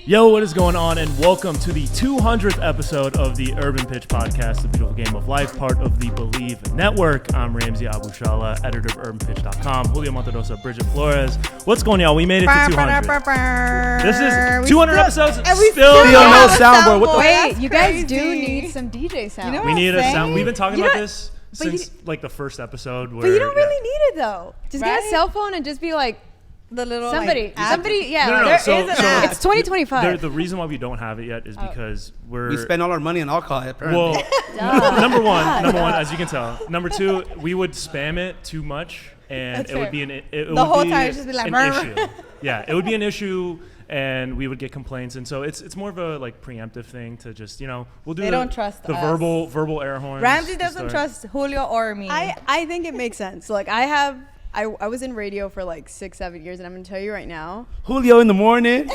Yo, what is going on? And welcome to the 200th episode of the Urban Pitch Podcast, the beautiful game of life, part of the Believe Network. I'm Ramsey Abushala, editor of UrbanPitch.com. Julio Monterosa, Bridget Flores. What's going on, y'all? We made it to 200. This is 200 episodes. And we still no soundboard. What the Wait, you guys do need some DJ sound. You know we need a sound. We've been talking about don't- this since like the first episode. Where, But you don't really need it though. Just get a Right? cell phone and just be like, the little somebody, app. yeah. No. There So- is an so- app. It's 2025. The reason why we don't have it yet is because We spend all our money on alcohol, apparently. Well, number one, as you can tell. Number two, we would spam it too much, and That's it would fair. be an The whole time it'd just be like, an "Brr." issue. Yeah, it would be an issue, and we would get complaints, and so it's more of a like preemptive thing to just we'll do. They don't trust the us. verbal air horns. Ramsey to doesn't start. trust Julio or me. I think it makes sense. Like I was in radio for like 6-7 years, and I'm gonna tell you right now, Julio in the morning.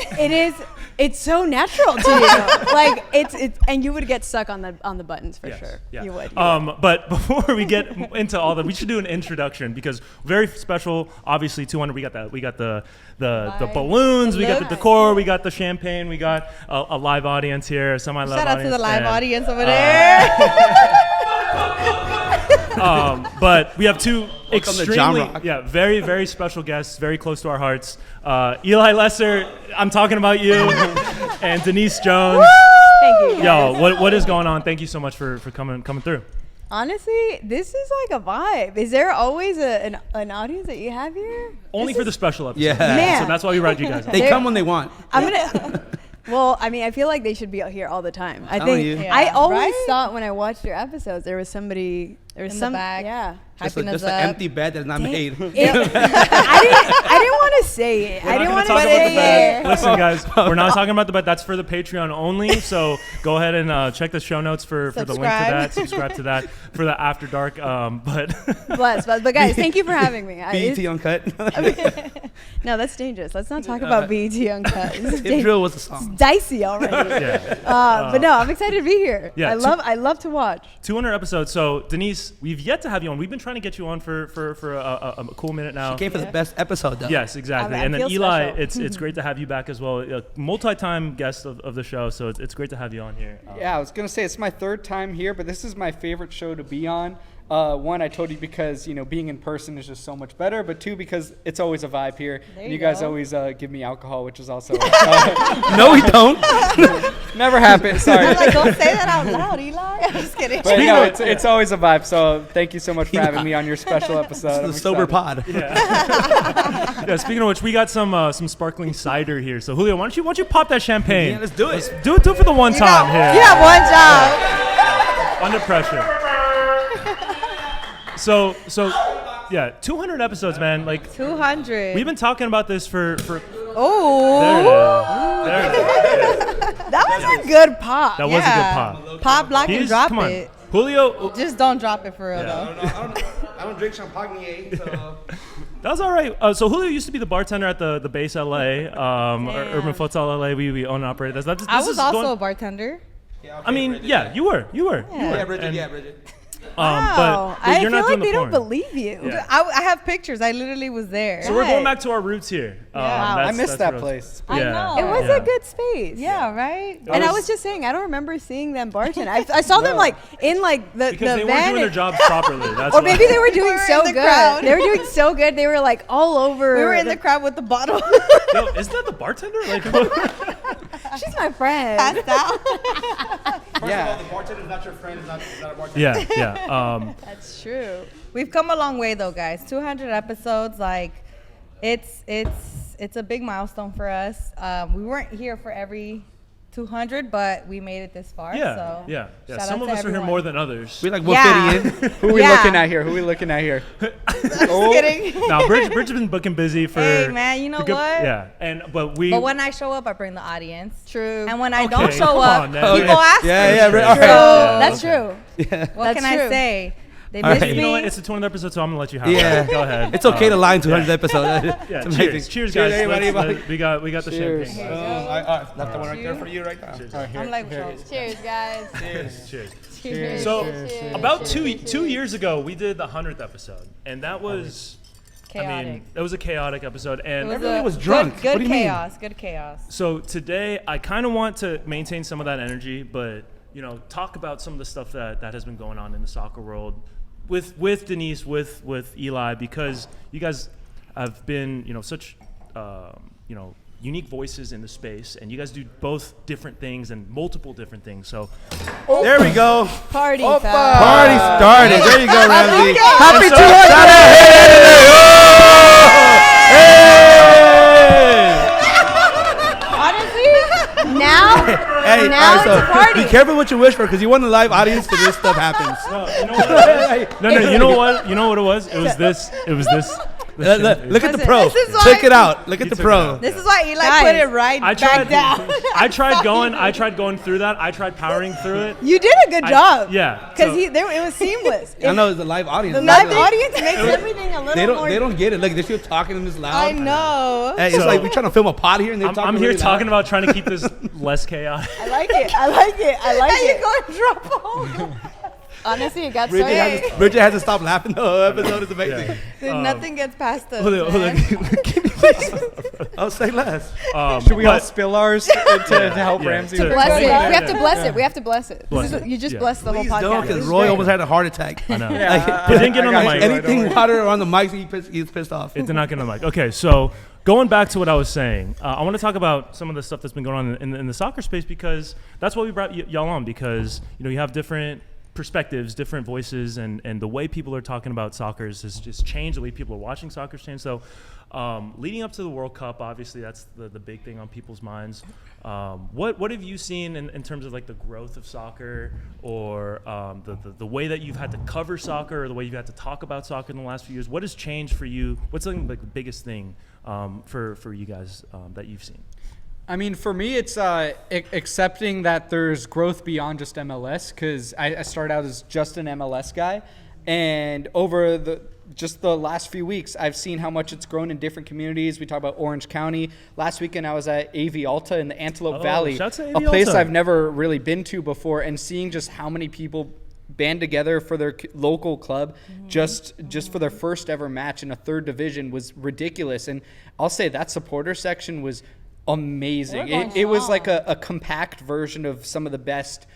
it's so natural to you. Like it's and you would get stuck on the buttons for Yes, sure. yeah. You would. But before we get into all that, we should do an introduction because very special. Obviously, 200. We got the balloons, we got the decor, we got the champagne, we got a live audience here, semi-live Shout audience. out to the live and, audience over there. But we have two Welcome to John extremely, Rock. very, very special guests, very close to our hearts. Eli Lesser, I'm talking about you, and Denise Jones. Thank you. Yo, what is going on? Thank you so much for coming through. Honestly, this is like a vibe. Is there always an audience that you have here? Only for the special episode. Yeah. Man. So that's why we brought you guys on. They come when they want. I'm gonna. Well, I mean, I feel like they should be out here all the time. I Telling think you. Yeah. I always Right? thought when I watched your episodes, there was somebody. There was In the some. back. Yeah. Just Hyping us an up. empty bed that's not made. I didn't want to say it. I didn't want to talk about the say bed. it. Listen, guys, we're not talking about the bed. That's for the Patreon only. So go ahead and check the show notes for the link to that. Subscribe to that for the After Dark. But But guys, thank you for having me. BET Uncut. No, that's dangerous. Let's not talk about BET Uncut. This is If Drill was a song. dicey already. yeah, But no, I'm excited to be here. Yeah, I love to watch. 200 episodes. So Denise, we've yet to have you on. We've been trying to get you on for a cool minute now. She came for the best episode, though. Yes, exactly. I And then feel Eli, special. it's great to have you back as well. A multi-time guest of the show, so it's great to have you on here. Yeah, I was going to say it's my third time here, but this is my favorite show to be on. One, I told you because, being in person is just so much better, but two, because it's always a vibe here. There And you you guys go. always give me alcohol, which is also No, we don't. never happened. Sorry. I'm like, don't say that out loud, Eli. I'm just kidding. But no, it's always a vibe. So thank you so much for having me on your special episode. It's I'm the sober excited. pod. Yeah. Speaking of which, we got some sparkling cider here. So Julio, why don't you pop that champagne? Yeah, let's do it. Do it for the one time here. You have one job. Under pressure. So yeah, 200 episodes, man. Like 200. we've been talking about this for Oh, there it is. that was a good pop. That was a good pop. Pop, lock, and drop come on. it. Julio, Just don't drop it for real, though. I don't drink champagne, so. that was all right. So Julio used to be the bartender at the Base LA, Urban Futsal LA. We own and operate. This I is was also going- a bartender. I mean, yeah, you were. Yeah. Bridget. Wow. But I you're feel not like doing they the don't porn. believe you. Yeah. I have pictures. I literally was there. So we're going Right. back to our roots here. Wow. I missed that real- place. I know. It was Yeah. a good space. Yeah, right? And I was just saying, I don't remember seeing them bartend. I saw them like in like the Because they weren't van. doing their jobs properly. That's Or why. maybe they were doing were so in the good. crowd. They were doing so good. They were like all over. We were in the crowd with the bottle. Yo, isn't that the bartender? Like, She's my friend. Passed out. Yeah. The bartender's not your friend. It's not a bartender. yeah. That's true. We've come a long way, though, guys. 200 episodes. Like, it's a big milestone for us. We weren't here for every 200, but we made it this far. so Yeah. shout Some out of to us are here everyone. more than others. We like, we're Yeah. fitting in. Who are we Yeah. looking at here? Just kidding. Now, Bridget's been booking busy for. Hey, man, you know for good- what? Yeah, but But when I show up, I bring the audience. True. And when I Okay, don't show come up, on, man. people ask Yeah, me. yeah, True. right. All right. Yeah, That's okay. true. What That's can I true. say? They All miss right. me. You know what? It's the 20th episode, so I'm gonna let you have Yeah. it. Go ahead. It's okay to lie in 200 yeah. episodes. Yeah, It's amazing. cheers, guys. everybody. We got the Cheers. champagne. That's the one right there for you right now. I'm like, Cheers, guys. Cheers. cheers. So Cheers. about two years ago, we did the 100th episode, and that was Chaotic. it was a chaotic episode, and Everybody was drunk. Good What do you mean? chaos. Good chaos. so today I kind of want to maintain some of that energy, but talk about some of the stuff that has been going on in the soccer world with Denise, with Eli, because you guys have been such unique voices in the space, and you guys do both different things and multiple different things. So There we go. Party Party foul. started. There you go, Ramsey. Happy so- 200. Honestly, now Hey, Now all right, it's a party. Be careful what you wish for, because you want a live audience because this stuff happens. you know what it was? It was this. Look at the Listen, pro. this is why- Check it out. Look at the took it pro. out. This is why Eli Guys, put it right I back down. I tried going through that. I tried powering through it. you did a good job. Yeah. Because so- it was seamless. I know it's a live audience. The live audience makes everything a little They more. don't get it. Look, they're still talking in this loud. I know. Hey, it's So- like we're trying to film a pod here, and they're talking. I'm here really talking loud. about trying to keep this less chaotic. I like it. I like it. I like Hey, it. you going to drop home? Honestly, it got so. Bridget has to stop laughing. The whole episode is amazing. Dude, nothing gets past us. Hold on. man. Oh, say less. Should we all but- spill ours to help Yeah, Ramsey? to- Bless it. We Yeah. have to bless it. We have to bless it. Bless This is- it. you just Yeah. blessed the whole Please don't, podcast. because This is Roy great. almost had a heart attack. I know. Yeah, It didn't get on the I got mic. you. Anything hotter on the mic, he's pissed off. It did not get on the mic. Okay, so going back to what I was saying, I want to talk about some of the stuff that's been going on in the soccer space, because that's why we brought y'all on, because you have different perspectives, different voices, and the way people are talking about soccer has just changed. The way people are watching soccer has changed. So leading up to the World Cup, obviously that's the big thing on people's minds. What have you seen in terms of like the growth of soccer, or the way that you've had to cover soccer, or the way you've had to talk about soccer in the last few years? What has changed for you? What's like the biggest thing for you guys that you've seen? I mean, for me, it's accepting that there's growth beyond just MLS, because I started out as just an MLS guy, and over the last few weeks, I've seen how much it's grown in different communities. We talk about Orange County. Last weekend, I was at AV Alta in the Antelope Valley, shouts to a AV place Alta. I've never really been to before, and seeing just how many people band together for their local club just for their first ever match in a third division was ridiculous. And I'll say that supporter section was amazing. It was like a compact version of some of the best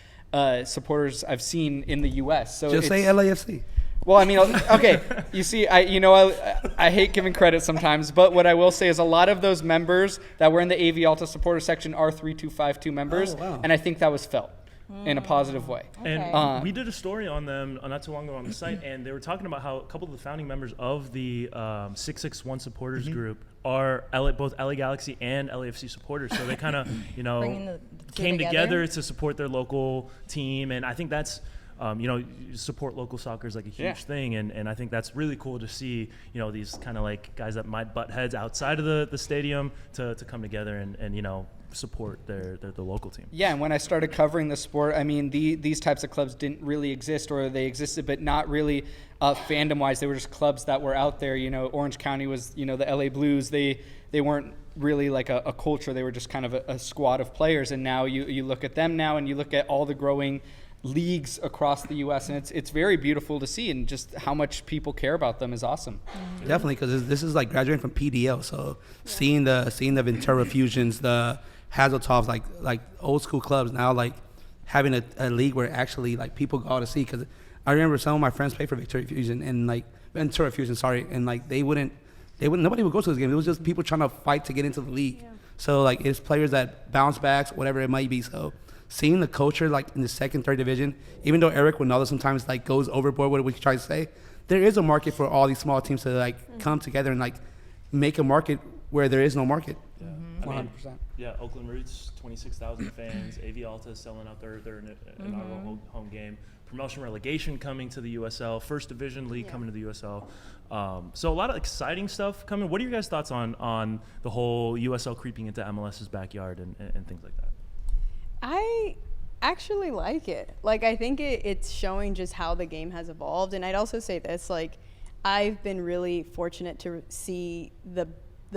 supporters I've seen in the U.S. So Just say LAFC. well, I mean, okay. You see, I hate giving credit sometimes, but what I will say is a lot of those members that were in the AV Alta supporter section are 3252 members, wow. and I think that was felt in a positive way. And we did a story on them not too long ago on the site, and they were talking about how a couple of the founding members of the 661 supporters group are both LA Galaxy and LAFC supporters. So they kind of, Bringing the two came together. together to support their local team. And I think that's, support local soccer is like a huge thing. And I think that's really cool to see, these kind of like guys that might butt heads outside of the stadium to come together and support their local team. Yeah, and when I started covering the sport, I mean, these types of clubs didn't really exist, or they existed, but not really fandom-wise. They were just clubs that were out there. Orange County was, the LA Blues. They weren't really like a culture. They were just kind of a squad of players. And now you look at them now, and you look at all the growing leagues across the U.S., and it's very beautiful to see, and just how much people care about them is awesome. Definitely, because this is like graduating from PDL, so seeing the Ventura Fusions, the Hazeltoffs, like old school clubs now, like having a league where actually like people go out to see. Because I remember some of my friends played for Ventura Fusion, and like they wouldn't nobody would go to this game. It was just people trying to fight to get into the league. Yeah. So like it's players that bounce backs, whatever it might be. So seeing the culture like in the second, third division, even though Eric Winaldo sometimes like goes overboard with what he tries to say, there is a market for all these small teams to like come together and like make a market where there is no market. Yeah. 100%. Yeah, Oakland Roots, 26,000 fans. AV Alta selling out their inaugural home game. Promotion relegation coming to the USL. First Division League coming to the USL. So a lot of exciting stuff coming. What are your guys' thoughts on the whole USL creeping into MLS's backyard and things like that? I actually like it. Like, I think it's showing just how the game has evolved. And I'd also say this, like, I've been really fortunate to see the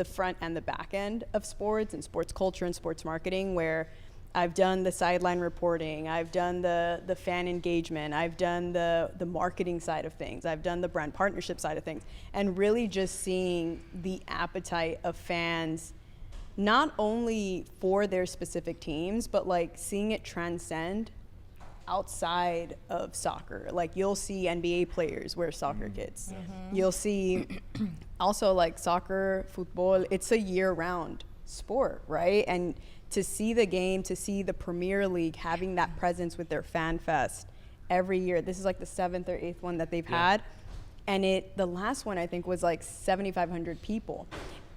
front and the back end of sports and sports culture and sports marketing, where I've done the sideline reporting. I've done the fan engagement. I've done the marketing side of things. I've done the brand partnership side of things. And really just seeing the appetite of fans, not only for their specific teams, but like seeing it transcend outside of soccer. Like you'll see NBA players wear soccer kits. You'll see also like soccer, football, it's a year-round sport, right? And to see the game, to see the Premier League having that presence with their fan fest every year. This is like the 7th or 8th one that they've had. And the last one I think was like 7,500 people.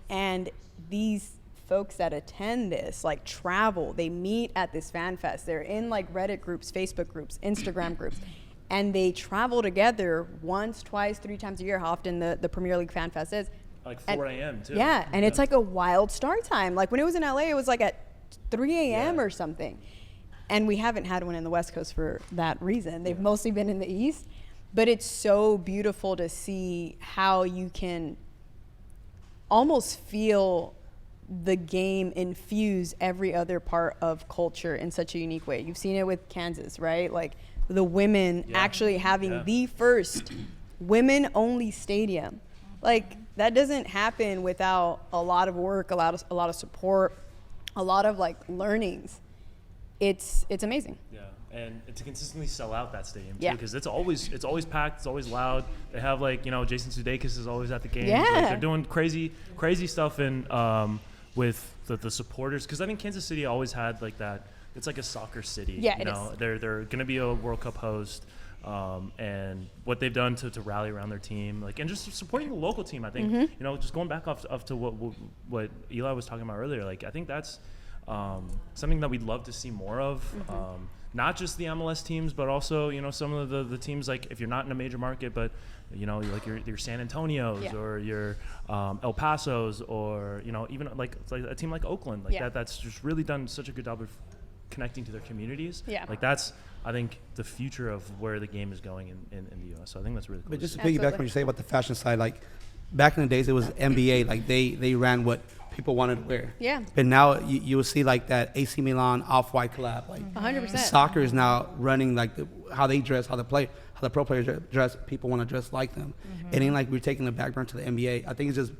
And these folks that attend this like travel, they meet at this fan fest. They're in like Reddit groups, Facebook groups, Instagram groups. And they travel together once, twice, 3 times a year, how often the Premier League fan fest is. Like 4 a.m. too. Yeah, and it's like a wild start time. Like when it was in LA, it was like at 3 a.m. or something. And we haven't had one in the West Coast for that reason. They've mostly been in the East. But it's so beautiful to see how you can almost feel the game infuse every other part of culture in such a unique way. You've seen it with Kansas, right? Like the women actually having the first women-only stadium. Like that doesn't happen without a lot of work, a lot of support, a lot of like learnings. It's amazing. Yeah, and to consistently sell out that stadium too, Yeah. because it's always packed, it's always loud. They have like Jason Sudeikis is always at the games. Yeah. Like, they're doing crazy stuff with the supporters, because I think Kansas City always had like that. It's like a soccer city. Yeah, you know, they're going to be a World Cup host. And what they've done to rally around their team, like, and just supporting the local team, I think, just going back off to what Eli was talking about earlier, like, I think that's something that we'd love to see more of. Not just the MLS teams, but also, some of the teams, like, if you're not in a major market, but, like your San Antonios or your El Pasos, or, even like a team like Oakland, like that's just really done such a good job of connecting to their communities. Yeah. Like that's, I think, the future of where the game is going in the U.S. So I think that's really cool. But just to Absolutely. piggyback when you say about the fashion side, like back in the days, it was NBA. Like they ran what people wanted to wear. Yeah. But now you will see like that AC Milan Off-White collab. Like 100%. soccer is now running like how they dress, how the pro players dress. People want to dress like them. It ain't like we're taking the back burner to the NBA. I think it's just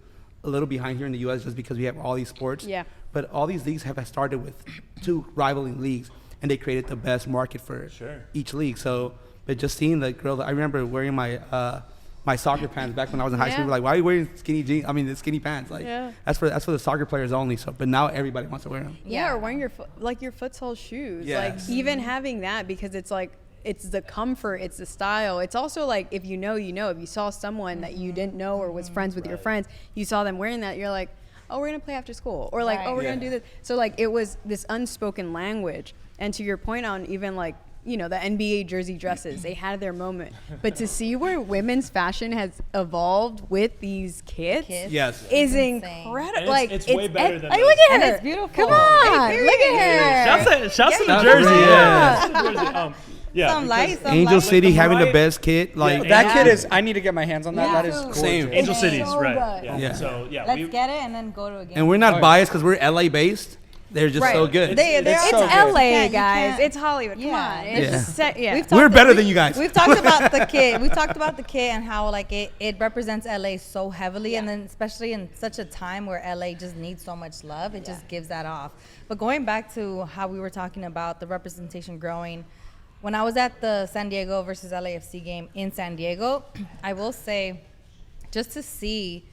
a little behind here in the U.S. just because we have all these sports. Yeah. But all these leagues have started with 2 rivaling leagues, and they created the best market for each league. So, but just seeing the girl, I remember wearing my my soccer pants back when I was in high school. Like, why are you wearing skinny jeans? I mean, the skinny pants. Like, that's for the soccer players only. So, but now everybody wants to wear them. Yeah, or wearing your futsal shoes. Yes. Like even having that, because it's like it's the comfort, it's the style. It's also like if you know, if you saw someone that you didn't know or was friends with your friends, you saw them wearing that, you're like, oh, we're gonna play after school, or like, oh, we're gonna do this. So like it was this unspoken language. And to your point on even like, the NBA jersey dresses, they had their moment. But to see where women's fashion has evolved with these kits Yes. is insane. incredible. And it's way better than like, those. look at And her. it's beautiful. Come on, Hey, look at her. Shouts to the Shout jersey. out. Yeah. Some lights, some Angel lights. City the having the right- best kit. Like That kid is. I need to get my hands on that. Yeah. That is gorgeous. Same. Angel It's Cities, so right? good. Yeah. So yeah, Let's get it and then go to a game. and we're not Oh, yeah. biased because we're LA based. They're just so good. It's so It's good. LA, You guys. can't- It's Hollywood. Come Yeah. on. It's Yeah. just set, yeah. We've We're talked- better than you guys. We've talked about the kit. We've talked about the kit and how like it represents LA so heavily, and then especially in such a time where LA just needs so much love, it just gives that off. But going back to how we were talking about the representation growing, when I was at the San Diego versus LAFC game in San Diego, I will say, just to see,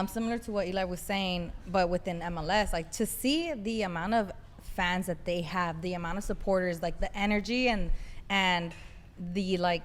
similar to what Eli was saying, but within MLS, like to see the amount of fans that they have, the amount of supporters, like the energy and the like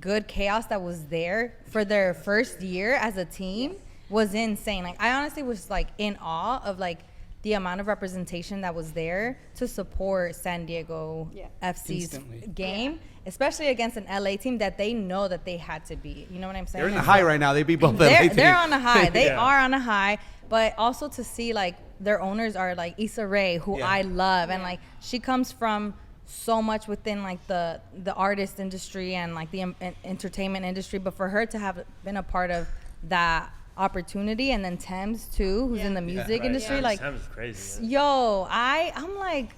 good chaos that was there for their first year as a team was insane. Like I honestly was like in awe of like the amount of representation that was there to support San Diego FC's Instantly. game, especially against an LA team that they know that they had to beat. You know what I'm saying? They're in the And high so- right now. They beat both the LA teams. they're on a high. They Yeah. are on a high. But also to see like their owners are like Issa Rae, who I love, and like she comes from so much within like the artist industry and like the entertainment industry. But for her to have been a part of that opportunity. And then Thames too, who's in the music industry. Like, Thames is crazy. yo, I'm like,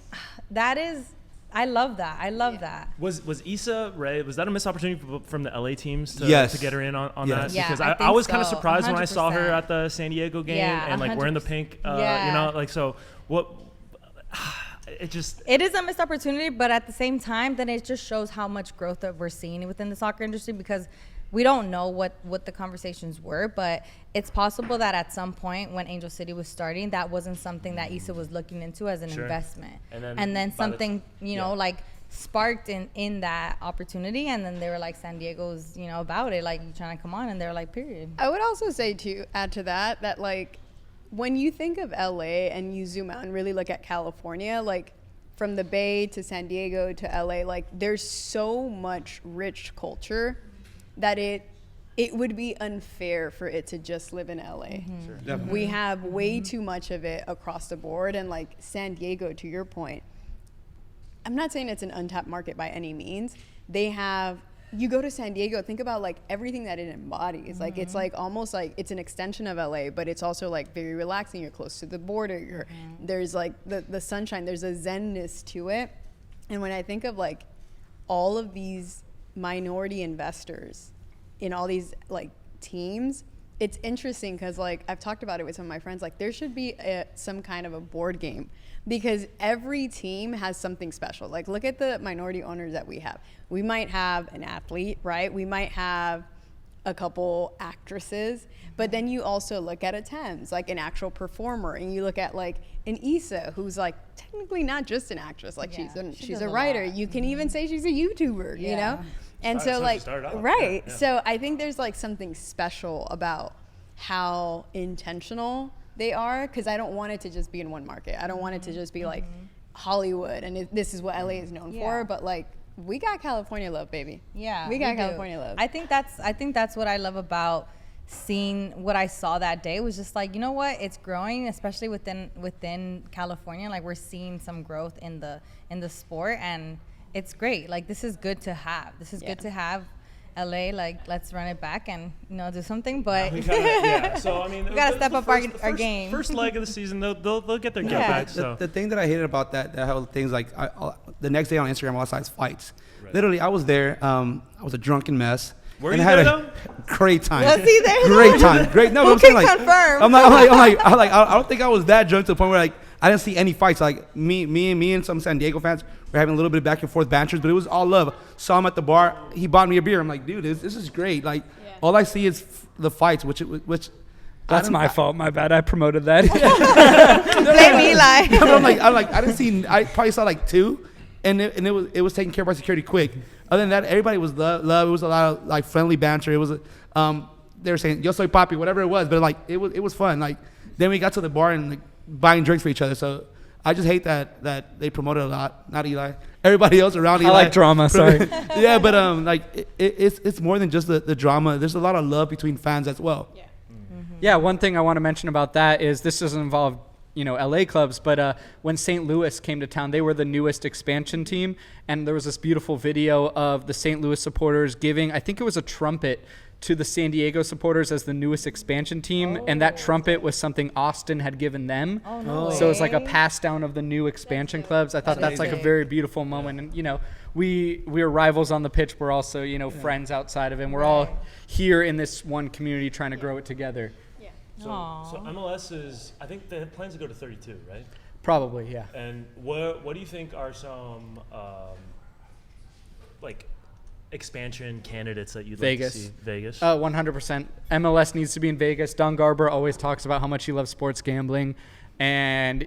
that is, I love that. I love that. Was Issa Rae, was that a missed opportunity from the LA teams to get her in on that? Yeah, because I I think was kind of so, surprised when I saw her 100%. at the San Diego game and like wearing the pink, you know, like, so what, it just. It is a missed opportunity, but at the same time, then it just shows how much growth that we're seeing within the soccer industry, because we don't know what the conversations were, but it's possible that at some point when Angel City was starting, that wasn't something that Issa was looking into as an investment. And then something, you know, like sparked in that opportunity, and then they were like, San Diego's, you know, about it, like, you trying to come on, and they're like, period. I would also say to add to that like when you think of LA and you zoom out and really look at California, like from the Bay to San Diego to LA, like there's so much rich culture that it would be unfair for it to just live in LA. Sure. We have way too much of it across the board, and like San Diego, to your point, I'm not saying it's an untapped market by any means. They have, you go to San Diego, think about like everything that it embodies. Like it's like almost like it's an extension of LA, but it's also like very relaxing. You're close to the border. There's like the sunshine. There's a zenness to it. And when I think of like all of these minority investors in all these like teams, it's interesting because like I've talked about it with some of my friends, like there should be some kind of a board game, because every team has something special. Like look at the minority owners that we have. We might have an athlete, right? We might have a couple actresses, but then you also look at a Thames, like an actual performer, and you look at like an Issa, who's like technically not just an actress, like she's a writer. You can even say she's a YouTuber, you know? And so like, right. Yeah. So I think there's like something special about how intentional they are, because I don't want it to just be in one market. I don't want it to just be like Hollywood and this is what LA is known for, but like we got California love, baby. Yeah, we got California love. I think that's what I love about seeing what I saw that day. Was just like, you know what, it's growing, especially within California. Like we're seeing some growth in the sport, and it's great. Like this is good to have. This is good to have. LA, like let's run it back and do something, but So I mean, we gotta step up our game. First leg of the season, they'll get their get back. So the thing that I hated about that whole thing's like the next day on Instagram, all I saw is fights. Right. Literally, I was there. I was a drunken mess. Were you there though? Great time. Was he there? Great time. Great. No, Who I'm saying can like confirm? I'm like I don't think I was that drunk to the point where like I didn't see any fights. Like me and some San Diego fans were having a little bit of back and forth banters, but it was all love. Saw him at the bar. He bought me a beer. I'm like, dude, this is great. Like all I see is the fights, which that's my fault. My bad. I promoted that. Blame Eli. I'm like I didn't see. I probably saw like two, and it was taken care of by security quick. Other than that, everybody was love. It was a lot of like friendly banter. It was they were saying yo soy papi, whatever it was, but like it was fun. Like then we got to the bar and like buying drinks for each other. So I just hate that they promoted a lot. Not Eli. Everybody else around Eli. I like drama. Sorry. Yeah, but like it's more than just the drama. There's a lot of love between fans as well. Yeah. Yeah. One thing I want to mention about that is this doesn't involve LA clubs, but when St. Louis came to town, they were the newest expansion team, and there was this beautiful video of the St. Louis supporters giving, I think it was a trumpet, to the San Diego supporters as the newest expansion team, and that trumpet was something Austin had given them. So it's like a pass down of the new expansion clubs. I thought that's like a very beautiful moment, and we're rivals on the pitch. We're also friends outside of it. And we're all here in this one community trying to grow it together. So MLS is, I think they have plans to go to 32, right? Probably, yeah. And what do you think are some like expansion candidates that you'd like to see? Vegas. 100%. MLS needs to be in Vegas. Don Garber always talks about how much he loves sports gambling, and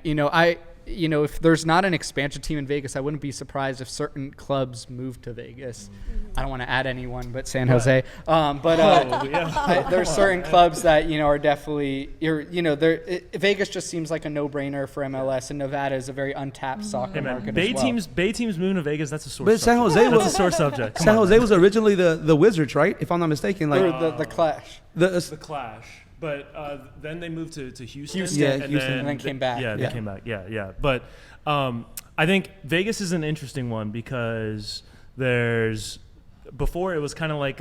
if there's not an expansion team in Vegas, I wouldn't be surprised if certain clubs move to Vegas. I don't want to add anyone but San Jose. There's certain clubs that are definitely Vegas just seems like a no-brainer for MLS, and Nevada is a very untapped soccer market Bay as well. teams moving to Vegas. That's a sore. But subject. That's a sore subject. San Jose was originally the Wizards, right? If I'm not mistaken, like the Clash. The Clash. But then they moved to Houston. And then came back. Yeah, they came back. Yeah. But I think Vegas is an interesting one because before it was kind of like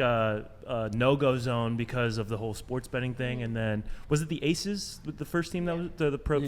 no-go zone because of the whole sports betting thing. And then was it the Aces, the first team that was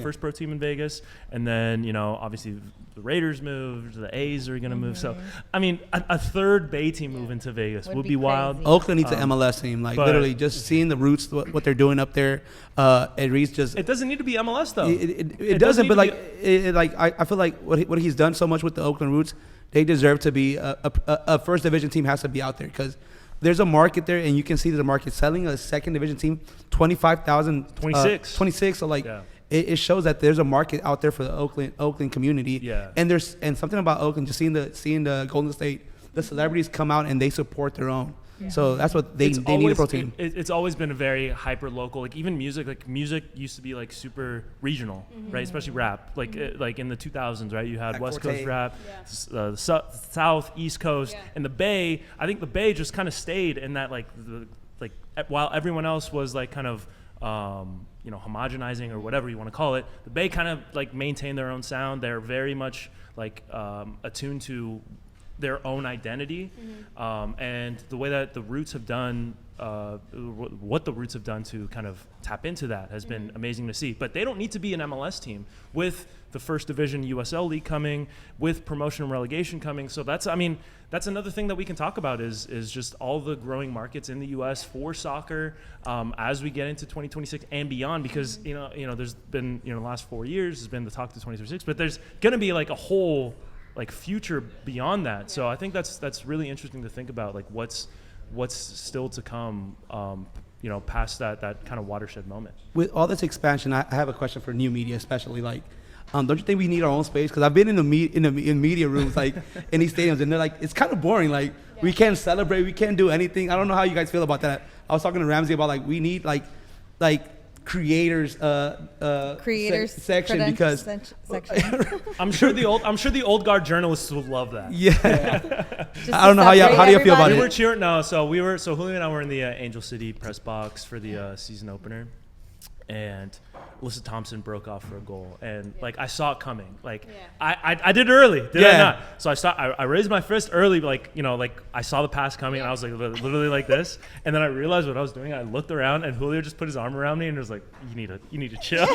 first pro team in Vegas? And then, you know, obviously the Raiders moved, the A's are going to move. So, I mean, a third Bay team move into Vegas would be wild. crazy. Oakland needs an MLS team. Like, literally, just seeing the Roots, what they're doing up there. It doesn't need to be MLS, though. It doesn't, but I feel like what he's done so much with the Oakland Roots, they deserve to be a first division team has to be out there because there's a market there, and you can see the market selling a second division team 25,000, 26. So it shows that there's a market out there for the Oakland community. Yeah. And something about Oakland, just seeing the Golden State, the celebrities come out and they support their own. Yeah. So that's what they need a pro team. It's always been a very hyper local. Like even music used to be like super regional, right? Especially rap. Like like in the 2000s, right? You had like West Forte. Coast rap, South, East Coast, and the Bay. I think the Bay just kind of stayed in that while everyone else was like kind of homogenizing or whatever you want to call it. The Bay kind of like maintained their own sound. They're very much like attuned to their own identity, and the way that the Roots have done, what the Roots have done to kind of tap into that has been amazing to see. But they don't need to be an MLS team with the first division USL League coming, with promotion and relegation coming. So that's another thing that we can talk about is just all the growing markets in the U.S. for soccer as we get into 2026 and beyond. Because you know there's been the last 4 years has been the talk to 2026, but there's going to be like a whole future beyond that. So I think that's really interesting to think about, like what's still to come, past that kind of watershed moment. With all this expansion, I have a question for new media, especially don't you think we need our own space? Because I've been in media rooms in these stadiums, and they're like, it's kind of boring. We can't celebrate, we can't do anything. I don't know how you guys feel about that. I was talking to Ramsey about we need creators section because section. I'm sure the old guard journalists would love that. Yeah. I don't know how do you feel about it? We were cheering. No, so Julio and I were in the Angel City press box for the season opener, and Alyssa Thompson broke off for a goal, and I saw it coming. I did it early, did I not? So I raised my fist early, I saw the pass coming, and I was literally like this, and then I realized what I was doing. I looked around, and Julio just put his arm around me, and was like, "You need to chill."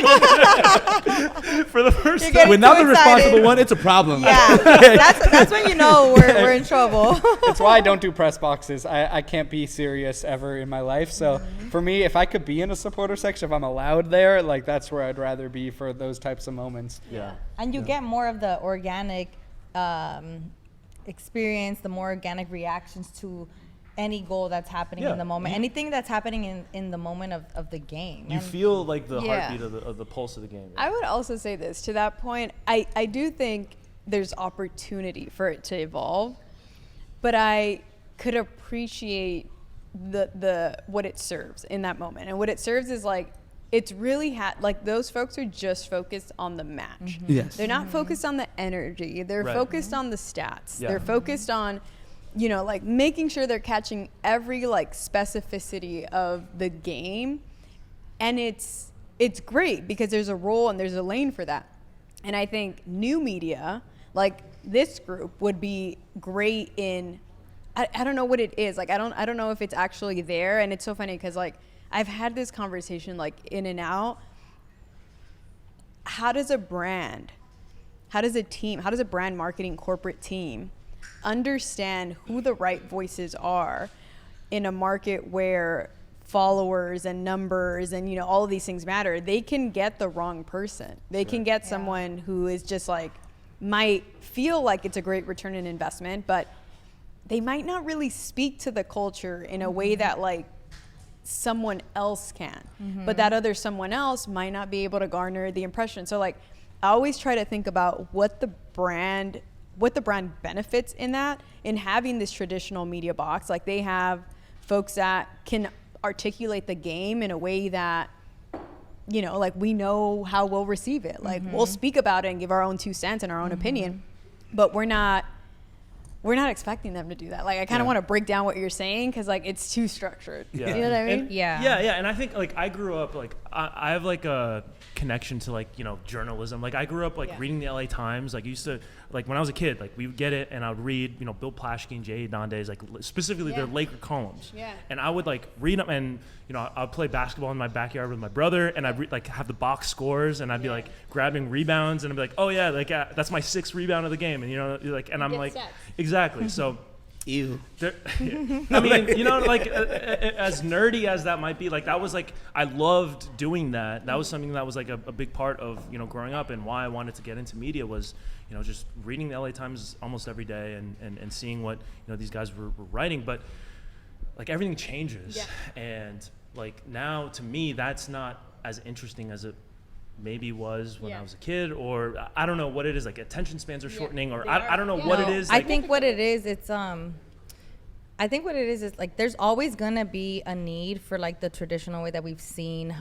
For the first time, when I'm the responsible one, it's a problem. Yeah, that's when you know we're in trouble. It's why I don't do press boxes. I can't be serious ever in my life. So for me, if I could be in a supporter section, if I'm allowed there, that's where I'd rather be for those types of moments. Yeah. And you get more of the organic experience, the more organic reactions to any goal that's happening in the moment, anything that's happening in the moment of the game. You feel like the heartbeat of the pulse of the game. Right? I would also say this to that point. I do think there's opportunity for it to evolve, but I could appreciate the what it serves in that moment. And what it serves is it's really those folks are just focused on the match. Yes. They're not focused on the energy. They're focused on the stats. Yeah. They're focused on making sure they're catching every specificity of the game. And it's great because there's a role and there's a lane for that. And I think new media like this group would be great in I don't know what it is. I don't know if it's actually there. And it's so funny because I've had this conversation in and out. How does a brand, how does a brand marketing corporate team understand who the right voices are in a market where followers and numbers and all of these things matter? They can get the wrong person. They can get someone who is just might feel like it's a great return on investment, but they might not really speak to the culture in a way that someone else can, but that other someone else might not be able to garner the impression. So I always try to think about what the brand benefits in having this traditional media box. They have folks that can articulate the game in a way that we know how we'll receive it. We'll speak about it and give our own 2 cents and our own opinion, but we're not we're not expecting them to do that. Like, I kind of want to break down what you're saying because, like, it's too structured. Yeah. You know what I mean? And, yeah. And I think, like, I grew up, like, I have, like, a connection to, like, you know, journalism. Like, I grew up, like, reading the LA Times. Like, I used to, like, when I was a kid, like, we would get it, and I would read, you know, Bill Plaschke and J.A. Donde's, like, specifically their Laker columns. Yeah. And I would, like, read them, and, you know, I'd play basketball in my backyard with my brother, and I'd, like, have the box scores, and I'd be, like, grabbing rebounds, and I'd be like, oh, yeah, like, that's my 6th rebound of the game. And, you know, like, and I'm like, exactly. So, Ew. I mean, you know, like, as nerdy as that might be, like, that was, like, I loved doing that. That was something that was, like, a big part of, you know, growing up, and why I wanted to get into media was, you know, just reading the LA Times almost every day and seeing what, you know, these guys were writing. But, like, everything changes. And, like, now, to me, that's not as interesting as it maybe was when I was a kid, or I don't know what it is, like attention spans are shortening, or I don't know what it is. Like, I think what it is, it's like there's always gonna be a need for like the traditional way that we've seen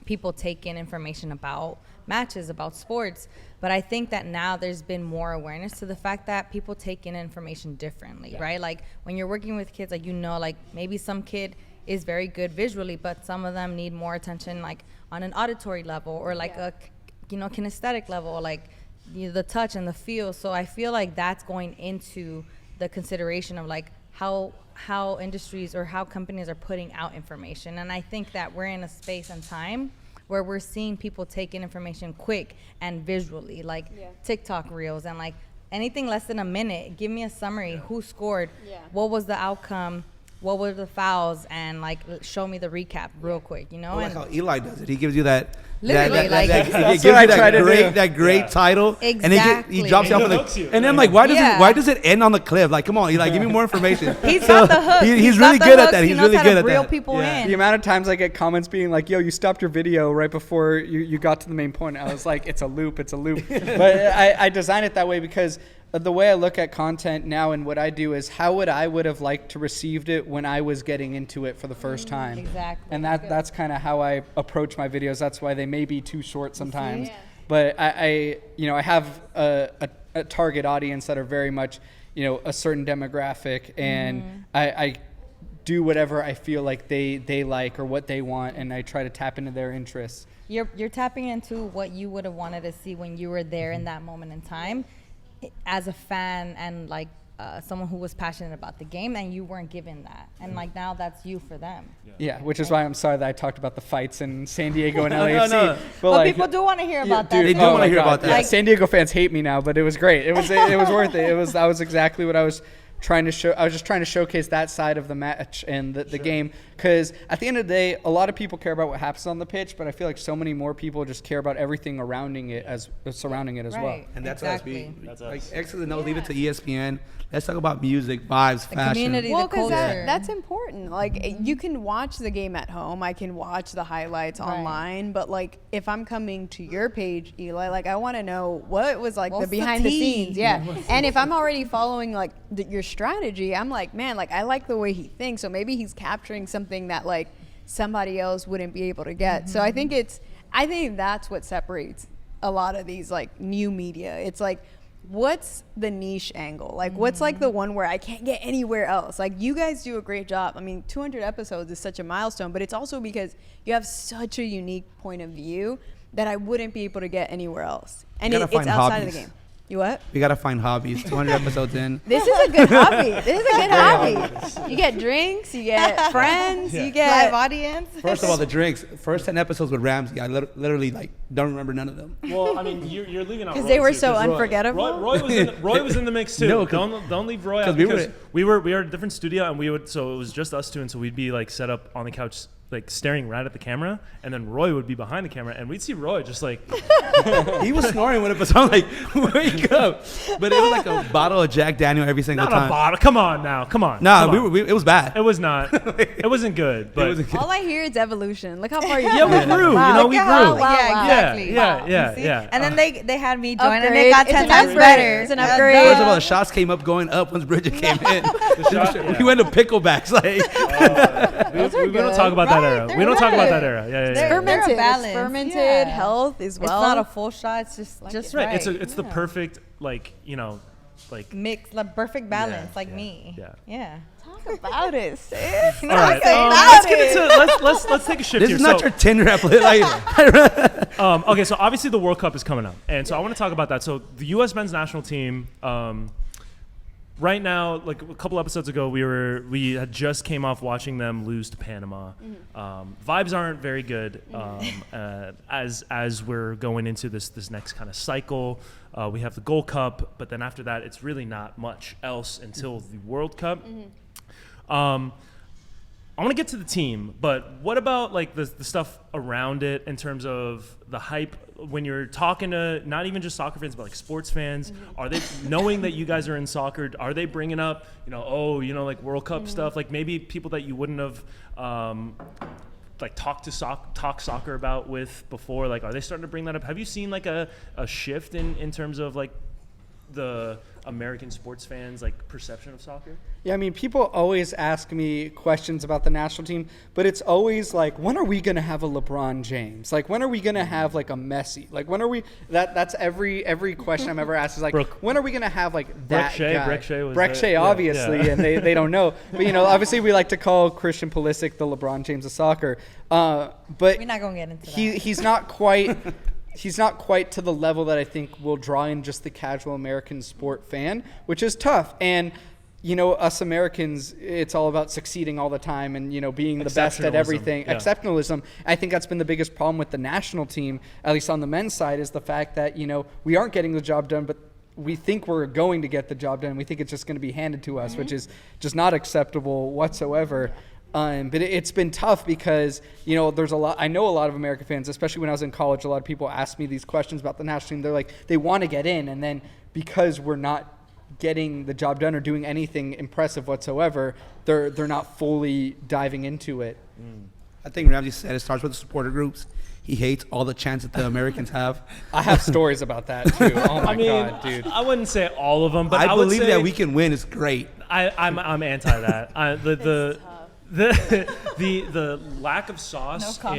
people take in information about matches, about sports. But I think that now there's been more awareness to the fact that people take in information differently, right? Like when you're working with kids, like, you know, like maybe some kid is very good visually, but some of them need more attention, like on an auditory level, or like a, you know, kinesthetic level, like, you know, the touch and the feel. So I feel like that's going into the consideration of like how industries or how companies are putting out information. And I think that we're in a space and time where we're seeing people take in information quick and visually, like TikTok reels and like anything less than a minute. Give me a summary. Who scored? What was the outcome? What were the fouls? And like show me the recap real quick, you know? Well, like how Eli does it. He gives you that. Literally, that great title, exactly. and he drops you off and then I'm like, why does it end on the cliff? Like, come on, Eli, give me more information. He's got the hook. He's really good at that. He's really good at that. Reel people in. The amount of times I get comments being like, yo, you stopped your video right before you got to the main point. I was like, it's a loop. But I designed it that way because the way I look at content now and what I do is how would have liked to received it when I was getting into it for the first time. Exactly. And that's kind of how I approach my videos. That's why they may be too short sometimes. But I have a target audience that are very much, you know, a certain demographic, and I do whatever I feel like they like or what they want, and I try to tap into their interests. You're tapping into what you would have wanted to see when you were there in that moment in time, as a fan and like someone who was passionate about the game, and you weren't given that, and like now that's you for them. Yeah, which is why I'm sorry that I talked about the fights in San Diego and LAFC. No. But like, people do want to hear about that. They do want to hear about that. Yeah, San Diego fans hate me now, but it was great. It was worth it. That was exactly what I was trying to show. I was just trying to showcase that side of the match and the game, because at the end of the day, a lot of people care about what happens on the pitch, but I feel like so many more people just care about everything surrounding it as well. And that's exactly. us. Like X's and O's, leave it to ESPN. Let's talk about music, vibes, fashion. Community, well, because that's important. Like, you can watch the game at home. I can watch the highlights online. But, like, if I'm coming to your page, Eli, like, I want to know what was, like, the behind the scenes. Yeah. And if I'm already following, like, your strategy, I'm like, man, like, I like the way he thinks. So maybe he's capturing something that, like, somebody else wouldn't be able to get. So I think that's what separates a lot of these, like, new media. It's like, what's the niche angle? Like, what's like the one where I can't get anywhere else? Like, you guys do a great job. I mean, 200 episodes is such a milestone, but it's also because you have such a unique point of view that I wouldn't be able to get anywhere else. And it's outside of the game. You what? We got to find hobbies. 200 episodes in. This is a good hobby. You get drinks, you get friends, you get live audience. First of all, the drinks. First 10 episodes with Ramsey, I literally like don't remember none of them. Well, I mean, you're leaving out because they were so unforgettable. Roy was in the mix too. No, don't leave Roy out, because we were at a different studio, and so it was just us two, and so we'd be like set up on the couch, like staring right at the camera, and then Roy would be behind the camera, and we'd see Roy just like he was snoring when it was on, like, wake up. But it was like a bottle of Jack Daniel every single time. Not a bottle. Come on now. Come on. It was bad. It was not. It wasn't good. But all I hear is evolution. Look how far you we grew. Wow. You know, we grew. Exactly. Yeah. And then they had me join, upgrade. and they got 10 times better. It's an upgrade. First of all, the shots came up going up once Bridget came in. We went to picklebacks. Like, we don't talk about that era. We don't talk about that era. Yeah. Fermented health as well. It's not a full shot. It's just right. right. It's the perfect, like, you know, like mix, like perfect balance, like yeah, me. yeah. Talk about it, sis. All right, about let's get into let's take a shift This here. is not So- your Tinder app. Like, Okay, so obviously the World Cup is coming up, and so I want to talk about that. So the U.S. men's national team, right now, like a couple episodes ago, we had just came off watching them lose to Panama. Vibes aren't very good as we're going into this next kind of cycle. We have the Gold Cup, but then after that, it's really not much else until the World Cup. I want to get to the team, but what about like the stuff around it in terms of the hype when you're talking to not even just soccer fans, but like sports fans? Are they knowing that you guys are in soccer? Are they bringing up, like World Cup stuff? Like maybe people that you wouldn't have like talk soccer about with before? Like, are they starting to bring that up? Have you seen like a shift in terms of like the American sports fans like perception of soccer? Yeah, I mean, people always ask me questions about the national team, but it's always like, when are we going to have a LeBron James? Like, when are we going to have like a Messi? Like, when are we that's every question I'm ever asked is like, when are we going to have like that guy? Breck Shea, obviously, and they don't know. But, obviously we like to call Christian Pulisic the LeBron James of soccer. But we're not going to get into that. He's not quite he's not quite to the level that I think will draw in just the casual American sport fan, which is tough. And us Americans, it's all about succeeding all the time and, being the best at everything. Yeah. Exceptionalism. I think that's been the biggest problem with the national team, at least on the men's side, is the fact that, we aren't getting the job done, but we think we're going to get the job done. We think it's just going to be handed to us, which is just not acceptable whatsoever. But it's been tough because, there's I know a lot of American fans, especially when I was in college, a lot of people ask me these questions about the national team. They're like, they want to get in. And then because we're not getting the job done or doing anything impressive whatsoever, they're not fully diving into it. I think Ramsey said it starts with the supporter groups. He hates all the chants that the Americans have. I have stories about that too. Oh my God, dude. I wouldn't say all of them, but I would believe say that we can win. It's great. I'm anti that. The lack of sauce No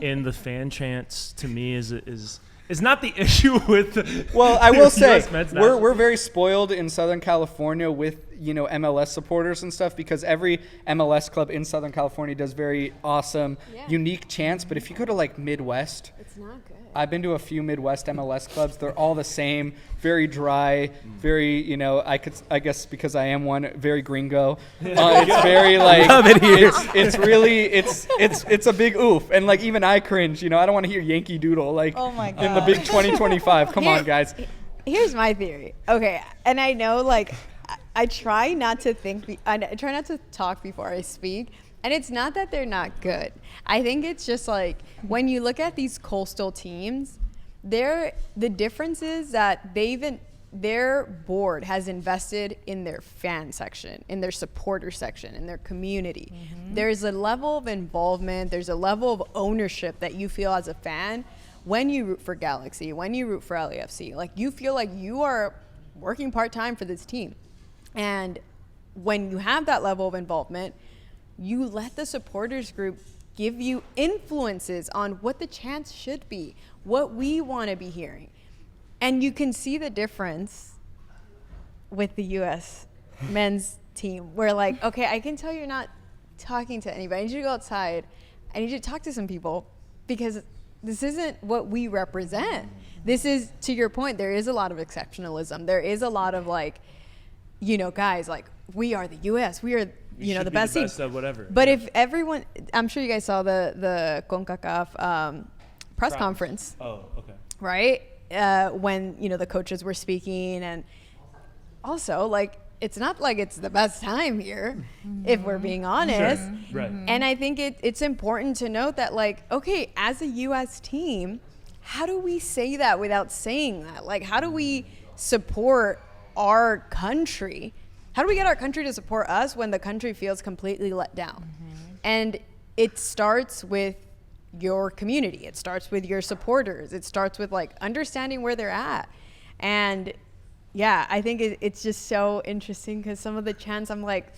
in the fan chants to me is not the issue with. Well, I will say US men's we're very spoiled in Southern California with MLS supporters and stuff, because every MLS club in Southern California does very awesome, unique chants. But if you go to like Midwest, It's not good. I've been to a few Midwest MLS clubs. They're all the same, very dry, very, I guess because I am one, very gringo. It's very like, Love it here. it's really, it's a big oof. And like, even I cringe, I don't want to hear Yankee Doodle like Oh my in the God. big 2025. Come on, guys. Here's my theory. Okay, and I know like I try not to I try not to talk before I speak. And it's not that they're not good. I think it's just like when you look at these coastal teams, the difference is that their board has invested in their fan section, in their supporter section, in their community. There's a level of involvement, there's a level of ownership that you feel as a fan when you root for Galaxy, when you root for LAFC. Like, you feel like you are working part-time for this team. And when you have that level of involvement, you let the supporters group give you influences on what the chants should be, what we want to be hearing. And you can see the difference with the U.S. men's team, where like, okay, I can tell you're not talking to anybody. I need you to go outside. I need you to talk to some people, because this isn't what we represent. This is, to your point, there is a lot of exceptionalism. There is a lot of like, guys, like, we are the U.S. We are, the best team. Of whatever. But if everyone, I'm sure you guys saw the CONCACAF press conference, Oh, okay. right? When, the coaches were speaking. And also, like, it's not like it's the best time here, if we're being honest. Sure. Right. And I think it's important to note that, like, okay, as a U.S. team, how do we say that without saying that? Like, how do we support our country? How do we get our country to support us when the country feels completely let down? And it starts with your community. It starts with your supporters. It starts with like understanding where they're at. And yeah, I think it's just so interesting, because some of the chants, I'm like,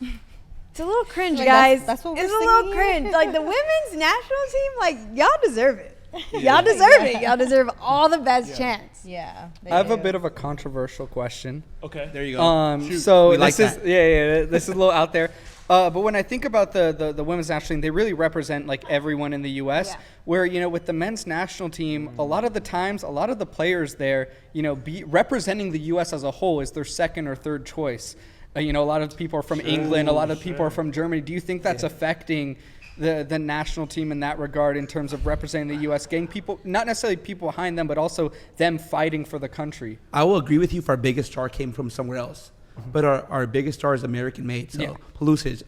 it's a little cringe, Like, guys. that's what we're it's a little singing cringe. here? Like, the women's national team, like, y'all deserve it. Y'all deserve it. Y'all deserve all the best chance. Yeah. I have a bit of a controversial question. Okay. There you go. So We like this is that. this is a little out there. But when I think about the women's national team, they really represent like everyone in the U.S. Yeah. Where, you know, with the men's national team, a lot of the times, a lot of the players there, you know, representing the U.S. as a whole is their second or third choice. You know, a lot of people are from England, a lot of people are from Germany. Do you think that's affecting the national team in that regard in terms of representing the U.S., getting people, not necessarily people behind them, but also them fighting for the country? I will agree with you if our biggest star came from somewhere else. But our biggest star is American-made. So Pulisic,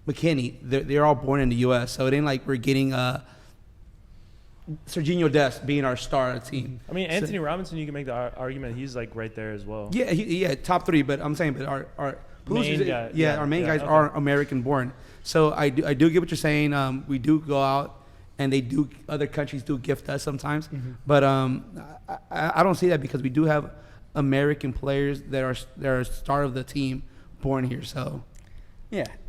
McKinney, they're all born in the U.S. So it ain't like we're getting Serginho Dest being our star of the team. I mean, Anthony Robinson, you can make the argument he's like right there as well. Yeah, top three. But I'm saying, but our Pulisic, Main guy, our main guys okay. are American-born. So I do get what you're saying. We do go out, and other countries do gift us sometimes. But I don't see that because we do have American players that are star of the team born here. So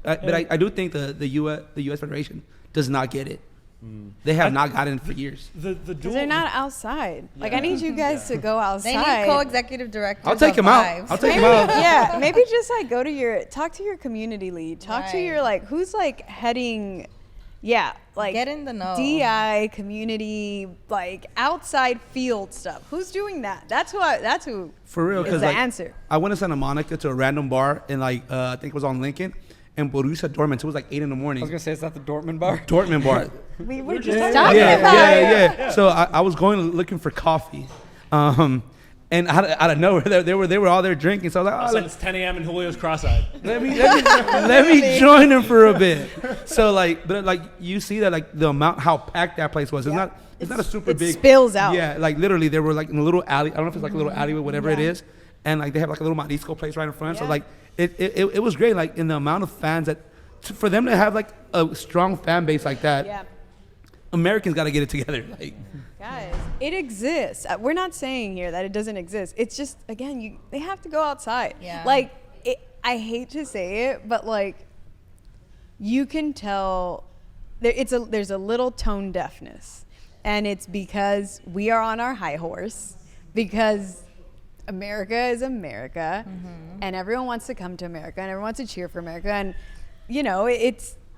but I do think the U.S. Federation does not get it. They have not gotten it for years. The Because dual. they're not outside. Like, I need you guys to go They outside. need co-executive directors. I'll take of him out. Lives. I'll take him out. Yeah, maybe just like talk to your community lead. Talk to your like who's like heading, like Get in the know. DI community, like outside field stuff. Who's doing that? That's who For real, is because the like, answer. I went to Santa Monica to a random bar in like I think it was on Lincoln, and Borussia Dortmund. So it was like 8 in the I morning. was going to say, is that the Dortmund bar? Dortmund bar. We were just just talking talking about it. Yeah. So I was going looking for coffee, and out of nowhere they were all there drinking. So I was like, So it's 10 a.m. and Julio's cross-eyed. let me join them for a bit. So like, but like you see that like the amount how packed that place was. It's not a super It big. spills out. Yeah, like literally they were like in a little alley. I don't know if it's like a little alleyway, whatever it is, and like they have like a little Marisco place right in front. So Yeah. like it was great. Like in the amount of fans for them to have like a strong fan base like that. Yeah. Americans got to get it together. Like, Guys, it exists. We're not saying here that it doesn't exist. It's just, again, they have to go outside. Yeah. Like, I hate to say it, but like, you can tell there's a little tone deafness, and it's because we are on our high horse, because America is America, and everyone wants to come to America, and everyone wants to cheer for America, and you know,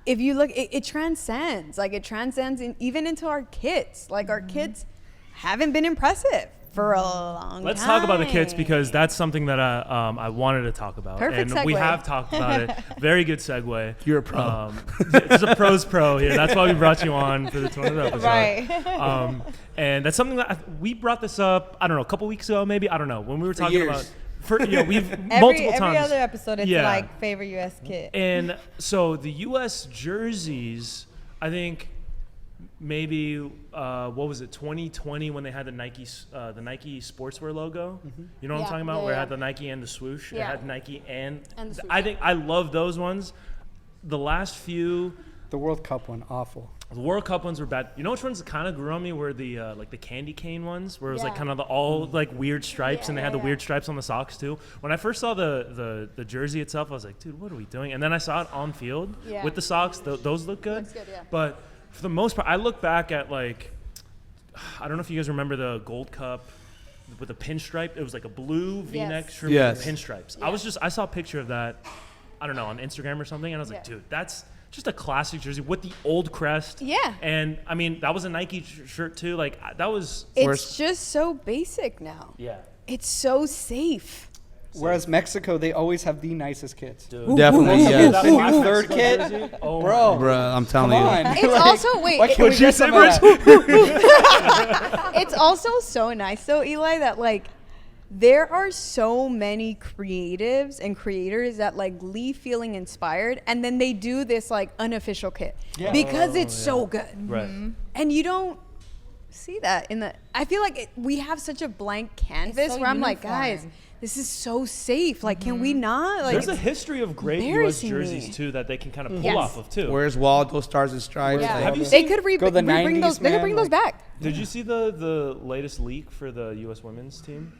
if you look, it transcends. Like, it transcends even into our kids. Like, our kids haven't been impressive for a long time. Let's talk about the kids, because that's something that I wanted to talk about. Perfect and we segue. have talked about it. Very good segue. You're a pro. It's a pro's pro here. That's why we brought you on for the 200th episode. Right. And that's something that we brought this up, I don't know, a couple weeks ago maybe. I don't know. When we were talking years. about... we've multiple Every times. other episode, it's like favorite U.S. kid. And so the U.S. jerseys, I think maybe what was it, 2020 when they had the Nike sportswear logo. You know what I'm talking about? Where it had the Nike and the swoosh. Yeah. It had Nike and And the swoosh, I think I love those ones. The last few, The World Cup one, awful. the World Cup ones were bad. You know which ones kind of grew on me were the like the candy cane ones, where it was like Yeah. kind of all like weird stripes, and they had the yeah. weird stripes on the socks too. When I first saw the jersey itself, I was like, dude, what are we doing? And then I saw it on field Yeah. with the socks. Those look good. Looks good, yeah. But for the most part, I look back at like, I don't know if you guys remember the Gold Cup with a pinstripe. It was like a blue V-neck Yes. shirt Yes. with pinstripes. Yeah. I saw a picture of that, I don't know, on Instagram or something, and I was like, Yeah. dude, that's just a classic jersey with the old crest. Yeah. And I mean, that was a Nike shirt too. Like that was. It's just so basic now. Yeah. It's so safe. Whereas Mexico, they always have the nicest kids. Dude. Definitely, That yes. Ooh, black third Mexico kid? jersey, oh Bro. Bruh, I'm telling Come you. on. It's also wait. Why can't we What'd get you some say, of that? It's also so nice though, Eli, that like there are so many creatives and creators that like leave feeling inspired, and then they do this like unofficial kit because it's so good. Right. And you don't see that in the. I feel like we have such a blank canvas so where I'm like, uniform. guys, this is so safe. Like, can we not? Like, There's a history of great U.S. embarrassing jerseys me. too that they can kind of pull Yes. off of too. Where's Waldo Stars and Stripes? yeah. Like, Have you they seen- could Go the rebring 90s, those. They could man, bring those like- back. Did you see the latest leak for the U.S. women's team?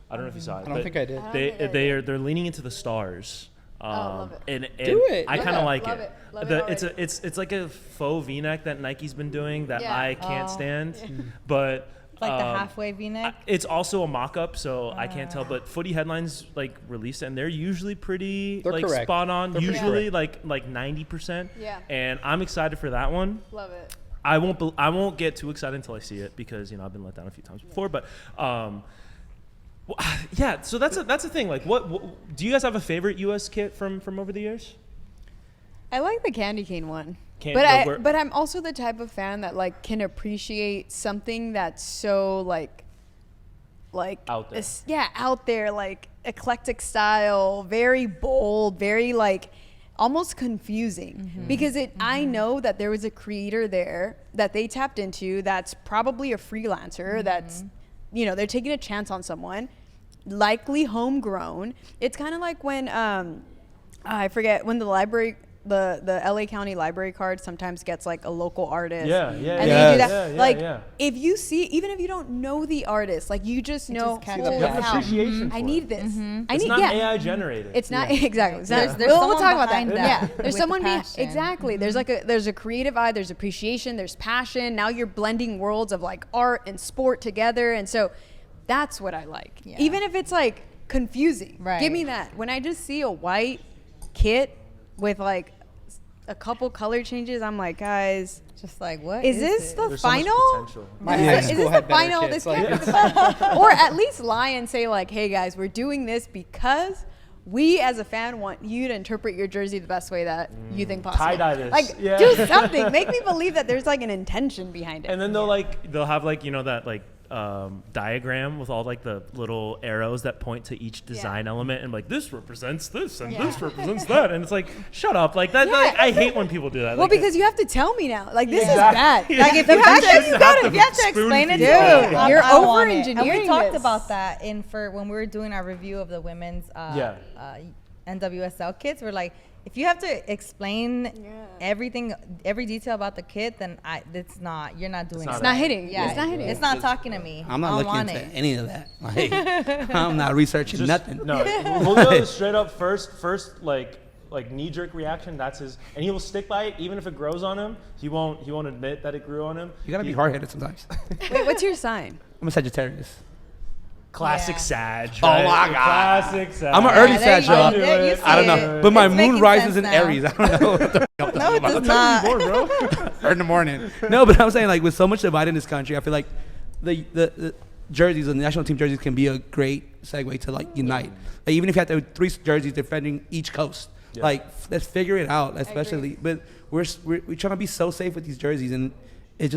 I don't know if you saw it. I don't but think I did. They're leaning into the stars. love it. And Do it. I kind of like Love it. Love it It's like a faux V-neck that Nike's been doing that Yeah. I can't stand, but. Like the halfway V-neck. It's also a mock-up, so I can't tell. But Footy Headlines like release it, and they're usually pretty They're like correct. spot on. They're pretty Usually like 90%. Yeah. And I'm excited for that one. Love it. I won't get too excited until I see it because I've been let down a few times before. But yeah. So that's a thing. Like, what do you guys have a favorite U.S. kit from over the years? I like the candy cane one. But But I'm also the type of fan that like can appreciate something that's so like Out there. out there, like eclectic style, very bold, very like almost confusing because I know that there was a creator there that they tapped into that's probably a freelancer that's they're taking a chance on someone, likely homegrown. It's kind of like when I forget when the library the LA County Library card sometimes gets like a local artist. Yeah. And Yes. they do that. Yeah, like yeah. if you see, even if you don't know the artist, like you just know, catch holy it. You have an cow, appreciation I for need it. this. I It's need not yeah. AI generated. It's not exactly. It's There's not, we'll someone talk about behind that. that Yeah, there's with someone the passion. exactly. There's like there's a creative eye. There's appreciation. There's passion. Now you're blending worlds of like art and sport together, and so that's what I like. Yeah. Even if it's like confusing, Right. give me that. When I just see a white kit with like a couple color changes, I'm like, guys, Just like, what is this it? the There's so much final? potential. My Is high this school the had better final? kits, This like, can't be the final. Or at least lie and say like, hey guys, we're doing this because we as a fan want you to interpret your jersey the best way that you think possible. Tie-dye this. Like, Yeah. do something. Make me believe that there's like an intention behind it. And then they'll have like that like diagram with all like the little arrows that point to each design element and like this represents this and this represents that, and it's like shut up, like that. Yeah. Like, I hate when people do that. well, like, because you have to tell me now. Like this Exactly. is bad. Like if the you have fact to, that you got if you have to explain it, Dude, to you're I want it. over-engineering And we talked this. about that when we were doing our review of the women's NWSL kits. We're like, if you have to explain everything, every detail about the kit, then you're not doing not it. It's not hitting. Yeah, It's not hitting. It's not talking to me. I'm not I looking want into it. any of that. Like, I'm not researching nothing. No, Julio is straight up first like knee-jerk reaction. That's his, and he will stick by it even if it grows on him. He won't admit that it grew on him. You gotta be hard-headed sometimes. Wait, what's your sign? I'm a Sagittarius. Classic Yeah. Sag. Oh Right? my God. Classic Sag. I'm an early Yeah, there you Sag, go. y'all. There you see I don't know, it. but my It's moon making rises sense in now. Aries. I don't know what the fuck I'm No, talking it about. does not. More, bro. Or in the morning. No, but I'm saying like with so much divide in this country, I feel like the jerseys, the national team jerseys, can be a great segue to like unite. Like, even if you have to have 3 jerseys defending each coast, Yeah. like let's figure it out. Especially, but we're trying to be so safe with these jerseys, and it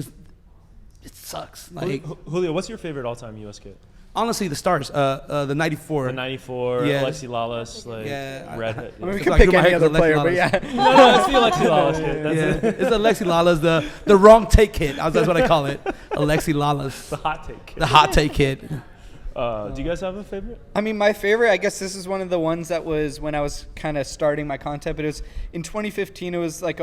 sucks. Like Julio, what's your favorite all-time U.S. kit? honestly, the Stars, the '94. The '94, Yeah. Alexi Lalas, like Yeah, redhead. I mean, we It's can like pick who my any head other goes, player, Alexi but Lalas. yeah. No, it's the Alexi Lalas kit. That's Yeah, it. it's Alexi Lala's the wrong take kit. That's what I call it. Alexi Lala's The hot take kit. the hot take kit. Do you guys have a favorite? I mean, my favorite, I guess this is one of the ones that was when I was kind of starting my content, but it was in 2015. It was like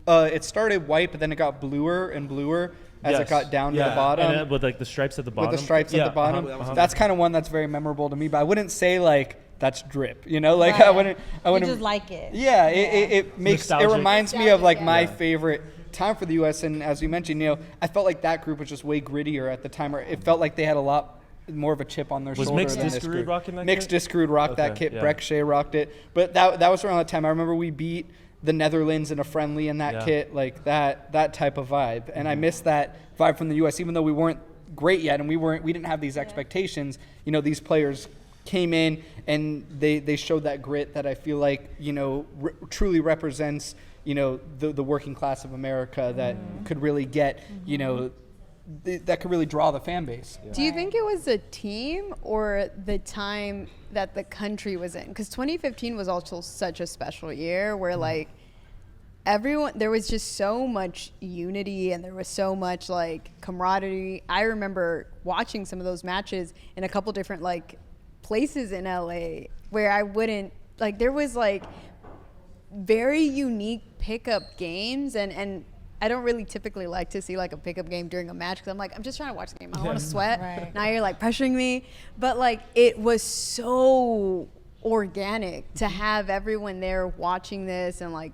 it started white, but then it got bluer and bluer as it Yes. got down to Yeah. the bottom. And with like the stripes at the bottom. With the stripes Yeah, at the bottom. uh-huh. That's kind of one that's very memorable to me, but I wouldn't say like that's drip, like Right. I wouldn't. You just like it. Yeah, it makes Nostalgic. it reminds me of like my Yeah. favorite time for the U.S. And as we mentioned, I felt like that group was just way grittier at the time, or it felt like they had a lot more of a chip on their Was shoulder. Mixed than this Discarud group. rocking that Mixed kit? Discarud rocked that Okay, kit. yeah. Breck Shea rocked it, but that was around the time. I remember we beat the Netherlands in a friendly in that Yeah. kit, like that type of vibe, and I missed that vibe from the U.S. Even though we weren't great yet, and we didn't have these expectations. These players came in and they showed that grit that I feel like truly represents the working class of America that could really get that could really draw the fan base. Do you think it was the team or the time that the country was in? Because 2015 was also such a special year where like there was just so much unity and there was so much like camaraderie. I remember watching some of those matches in a couple different like places in LA where I wouldn't like, there was like very unique pickup games and I don't really typically like to see like a pickup game during a match because I'm like, I'm just trying to watch the game. I don't want to sweat. Right. Now you're like pressuring me. But like it was so organic to have everyone there watching this, and like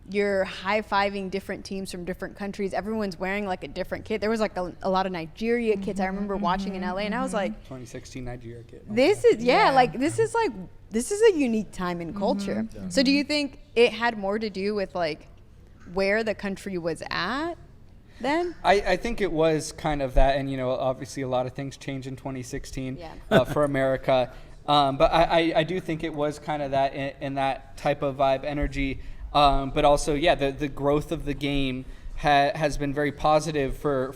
you're high-fiving different teams from different countries. Everyone's wearing like a different kit. There was like a lot of Nigeria kits I remember watching in LA, and I was like, 2016 Nigeria kit. this is this is a unique time in culture. So do you think it had more to do with like where the country was at then? I think it was kind of that, and obviously a lot of things changed in 2016 for America. But I do think it was kind of that in that type of vibe energy. But also, the growth of the game has been very positive for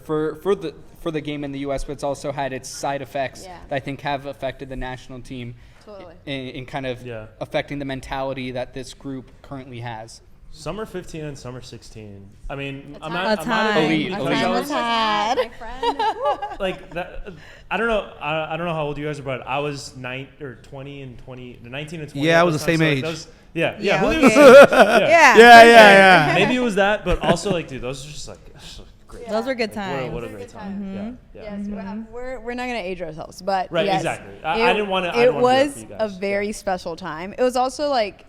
the game in the U.S., but it's also had its side effects that I think have affected the national team in kind of affecting the mentality that this group currently has. Summer 15 and summer 16. I mean, I'm A time. elite. Was had. like that. I don't know. I don't know how old you guys are, but I was 19 and 20. Yeah, I was the same age. Yeah. Okay. Yeah. Maybe it was that, but also like, dude, those are just like great. Those were good Like, times. what a great time. Yeah. We're not going to age ourselves, but Right, yes, exactly. I didn't want to. It was a very special time. It was also like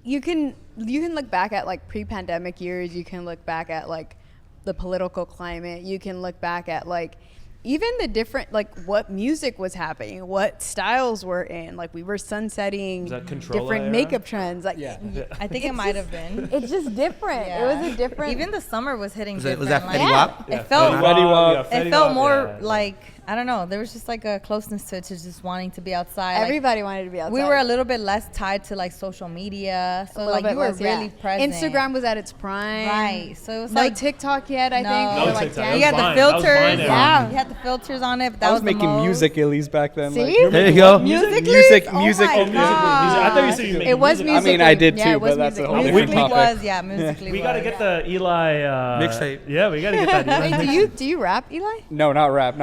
you can look back at like pre-pandemic years. You can look back at like the political climate. You can look back at like even the different, like what music was happening, what styles were in. Like we were sunsetting different makeup trends. Like I think it might have been. It's just different. It was a different. Even the summer was hitting Was different. that like, Fetty Wap? It felt Fetty it felt Wap, more like, I don't know. There was just like a closeness to just wanting to be outside. Like, Everybody wanted to be outside. we were a little bit less tied to like social media, so like you were really present. Instagram was at its prime. Right. So it was No like TikTok yet, I No. think. No We were, like, TikTok. dang. you had Vine. the That was filters. Vine era. Yeah, you had the filters on it. But that I was the making most. music illies back then. See? Like, There you go. Music.ly? Music. Oh my Music. God. I thought you said you were making It was music. music. I mean, I did Yeah, too, it was but that's a music. whole different Musically topic. was, yeah, musically We got to was. get the Eli Mixtape. Yeah, we got to get that Eli. Wait, do you rap, Eli? No, not rap.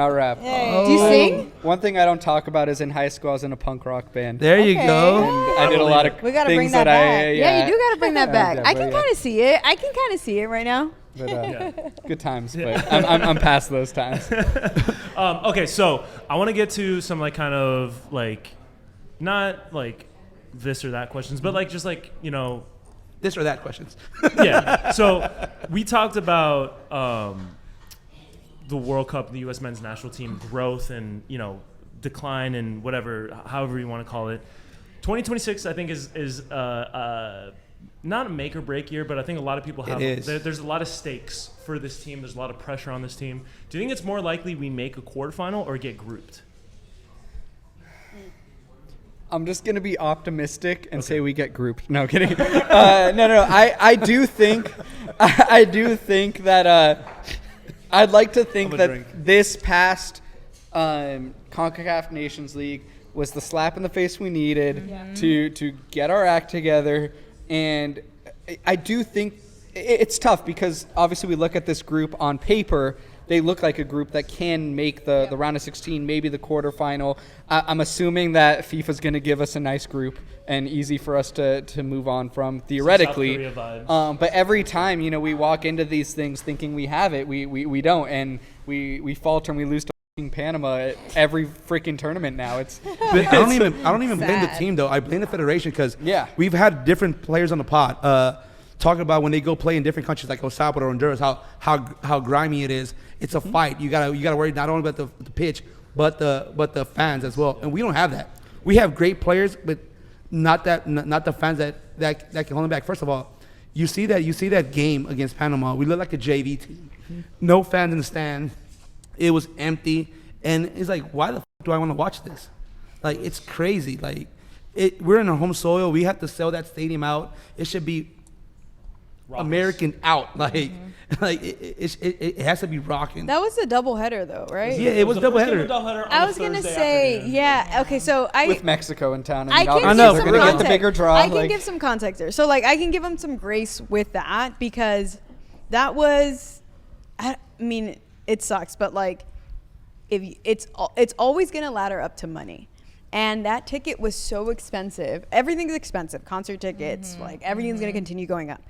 Hey. Do you sing? One thing I don't talk about is in high school I was in a punk rock band. There you Okay. go. And I did a lot of We gotta bring things that that back. I Yeah, you do got to bring that back. I can but kind of see it. I can kind of see it right now. But, good times, but I'm past those times. Okay, so I want to get to some like kind of like not like this or that questions, but like just like This or that questions. yeah. So we talked about the World Cup, the U.S. men's national team growth and decline and whatever, however you want to call it. 2026, I think, is not a make or break year, but I think a lot of people have. There's a lot of stakes for this team. There's a lot of pressure on this team. Do you think it's more likely we make a quarterfinal or get grouped? I'm just gonna be optimistic and say we get grouped. No, kidding. No. I do think that I'd like to think that this past CONCACAF Nations League was the slap in the face we needed to get our act together. And I do think it's tough because obviously we look at this group on paper. They look like a group that can make the round of 16, maybe the quarterfinal. I'm assuming that FIFA's going to give us a nice group and easy for us to move on from theoretically. South Korea vibes. But every time we walk into these things thinking we have it, we don't, and we falter and we lose to Panama at every freaking tournament now. But I don't even blame the Sad. team though. I blame the federation because Yeah. we've had different players on the pod talking about when they go play in different countries like El Salvador or Honduras how grimy it is. It's a fight. You gotta worry not only about the pitch but the fans as well. And we don't have that. We have great players, but not the fans that can hold them back. First of all, you see that game against Panama. We look like a JV team. No fans in the stand. It was empty, and it's like, why the do I want to watch this? Like, it's crazy. Like, we're in our home soil. We have to sell that stadium out. It should be Raucous. American out. Like, it has to be rocking. That was a doubleheader, though, right? Yeah, it was the first doubleheader. game of doubleheader on I a was gonna Thursday say, afternoon. yeah. Okay, so with Mexico in town, I can obviously give know, we're some gonna get the context. bigger draw. I can give some context there. So like I can give them some grace with that because that was, I mean, it sucks, but like if it's always gonna ladder up to money. And that ticket was so expensive. Everything's expensive. Concert tickets, like everything's gonna continue going up.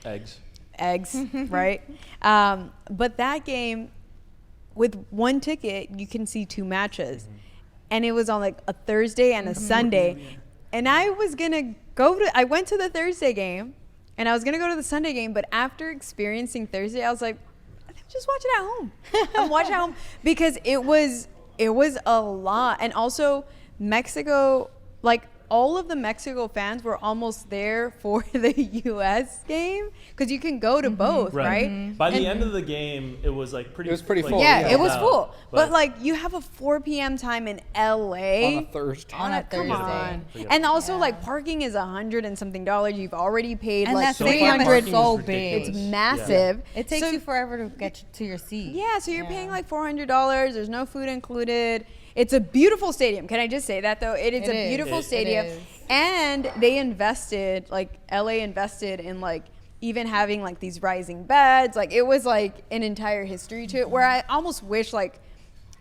Eggs, right? But that game, with one ticket, you can see two matches. And it was on like a Thursday and a Sunday. And I was going to I went to the Thursday game and I was going to go to the Sunday game. But after experiencing Thursday, I was like, just watch it at home. And watch it at home because it was a lot. And also Mexico, like all of the Mexico fans were almost there for the U.S. game because you can go to both, right? Mm-hmm. By the end of the game, it was like pretty. It was pretty like, full. Yeah, Yeah. it was full. But But like you have a 4 p.m. time in L.A. On a Thursday. On a Come Thursday. on. Forget And about also like parking is $100 and something. You've already paid And like that So stadium parking is is so ridiculous. big. It's massive. It takes So- you forever to get to your seat. Yeah, so you're paying like $400. There's no food included. It's a beautiful stadium. Can I just say that though? It is It a is. beautiful It stadium. is. And they invested, like LA invested in like even having like these rising beds. Like it was like an entire history to it where I almost wish like,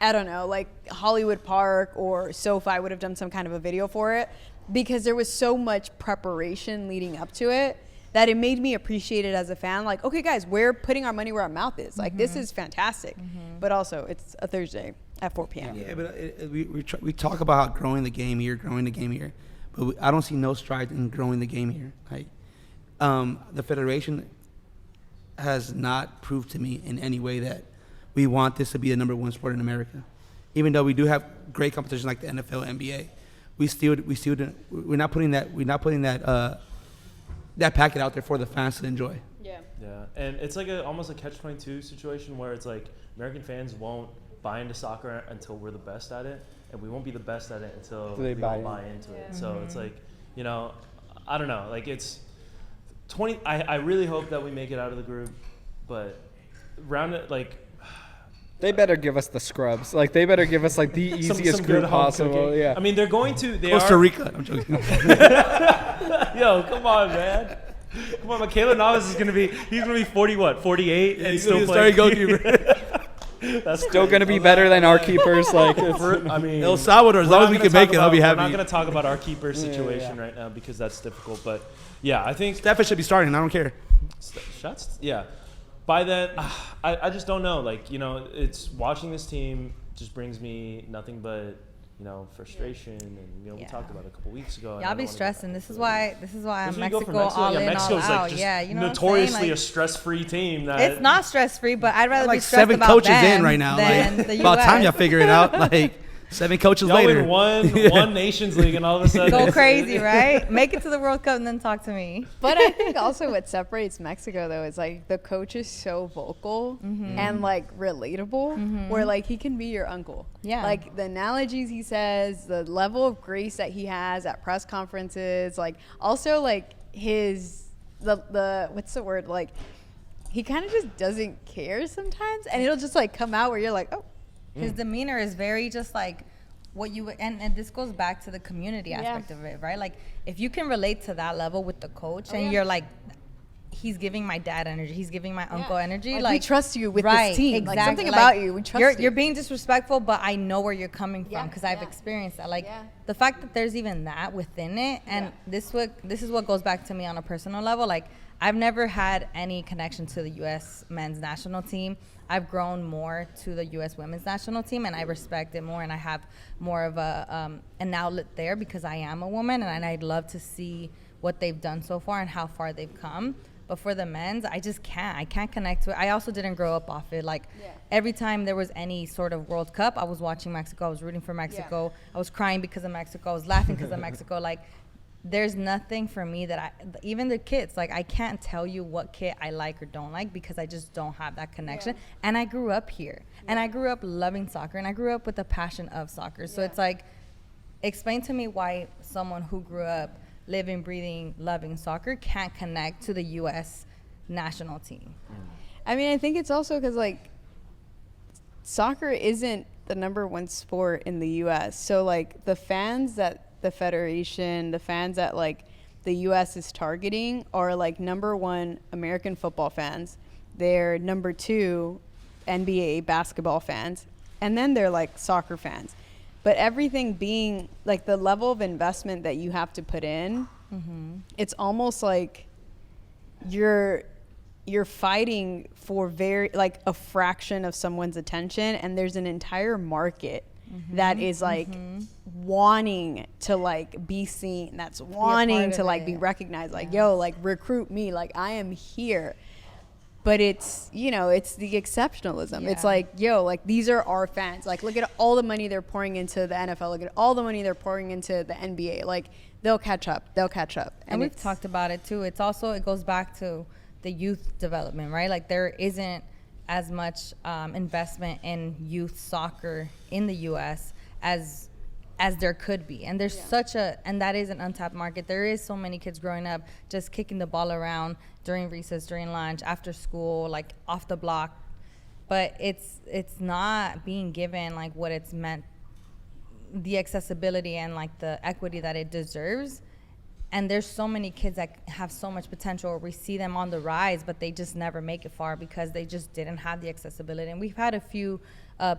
I don't know, like Hollywood Park or SoFi would have done some kind of a video for it because there was so much preparation leading up to it that it made me appreciate it as a fan. Like, okay, guys, we're putting our money where our mouth is. Like, this is fantastic. But also, it's a Thursday at 4 p.m. Yeah, but we talk about how growing the game here, but I don't see no strides in growing the game here. Like, the federation has not proved to me in any way that we want this to be the number one sport in America. Even though we do have great competition like the NFL, NBA, we're not putting that packet out there for the fans to enjoy. Yeah. Yeah, and it's like almost a catch-22 situation where it's like American fans won't buy into soccer until we're the best at it, and we won't be the best at it until They they buy all in. buy into it. So it's like, you know, I don't know. Like it's 20. I really hope that we make it out of the group, but round it like They better give us the scrubs. Like they better give us like the easiest some group good home possible. cooking. Yeah. I mean, they're going to. They Costa are. Rica. I'm joking. Yo, come on, man. Come on, Michaela Navas is gonna be. He's gonna be 40. What? 48 and he's still gonna be playing. starting goalkeeper. That's Still going to be better than our keepers. Like, it's, I mean, El Salvador, as we're long not as we gonna can make talk it, I'll be about- happy. We're not going to talk about our keeper situation right now because that's difficult. But yeah, I think Stefan should be starting. I don't care. shots. Yeah. By then, I just don't know. Like, you know, it's watching this team just brings me nothing but, you know, frustration. And, you know, we Yeah. talked about it a couple weeks ago. and I Y'all don't be wanna go stressing. back This to is it. why I'm Especially you go for Mexico all Yeah, in, Mexico's all like out. just Yeah, you know what I'm notoriously saying? a Like, stress-free team. That it's not stress-free, but I'd rather be Like stressed 7 about coaches them in right now. than Like, the about US. time y'all figure it out. Like 7 coaches Y'all later. win one Nations League and all of a sudden Go crazy, right? Make it to the World Cup and then talk to me. But I think also what separates Mexico though is like the coach is so vocal and like relatable where like he can be your uncle. Yeah. Like the analogies he says, the level of grace that he has at press conferences, like also like his the what's the word? Like he kind of just doesn't care sometimes and it'll just like come out where you're like, oh, His demeanor is very just like what you and this goes back to the community aspect of it, right? Like if you can relate to that level with the coach and you're like, he's giving my dad energy, he's giving my uncle energy, Like, we trust you with this right, team. Exactly. Like, something about you, we trust you. You're being disrespectful, but I know where you're coming from Yeah, because I've yeah. experienced that. Like Yeah. the fact that there's even that within it, and this is what goes back to me on a personal level. Like I've never had any connection to the U.S. men's national team. I've grown more to the U.S. women's national team, and I respect it more, and I have more of an outlet there because I am a woman, and I'd love to see what they've done so far and how far they've come. But for the men's, I just can't. I can't connect to it. I also didn't grow up off it. Like every time there was any sort of World Cup, I was watching Mexico. I was rooting for Mexico. I was crying because of Mexico. I was laughing because of Mexico. Like there's nothing for me that even the kids, like I can't tell you what kid I like or don't like because I just don't have that connection. And I grew up here and I grew up loving soccer and I grew up with the passion of soccer. So it's like, explain to me why someone who grew up living, breathing, loving soccer can't connect to the U.S. national team. I mean, I think it's also because like soccer isn't the number one sport in the U.S. So like the fans that the federation, the fans that like the U.S. is targeting are like number one American football fans. They're number two NBA basketball fans. And then they're like soccer fans. But everything being like the level of investment that you have to put in, it's almost like you're fighting for very like a fraction of someone's attention, and there's an entire market that is like wanting to like be seen, that's wanting to like be recognized, like yo, like recruit me, like I am here. But it's, you know, it's the exceptionalism. It's like, yo, like these are our fans. Like look at all the money they're pouring into the NFL. Look at all the money they're pouring into the NBA. Like they'll catch up. They'll catch up. And we've talked about it too. It's also, it goes back to the youth development, right? Like there isn't as much investment in youth soccer in the U.S. as there could be. And there's and that is an untapped market. There is so many kids growing up just kicking the ball around during recess, during lunch, after school, like off the block. But it's not being given like what it's meant, the accessibility and like the equity that it deserves. And there's so many kids that have so much potential, or we see them on the rise, but they just never make it far because they just didn't have the accessibility. And we've had a few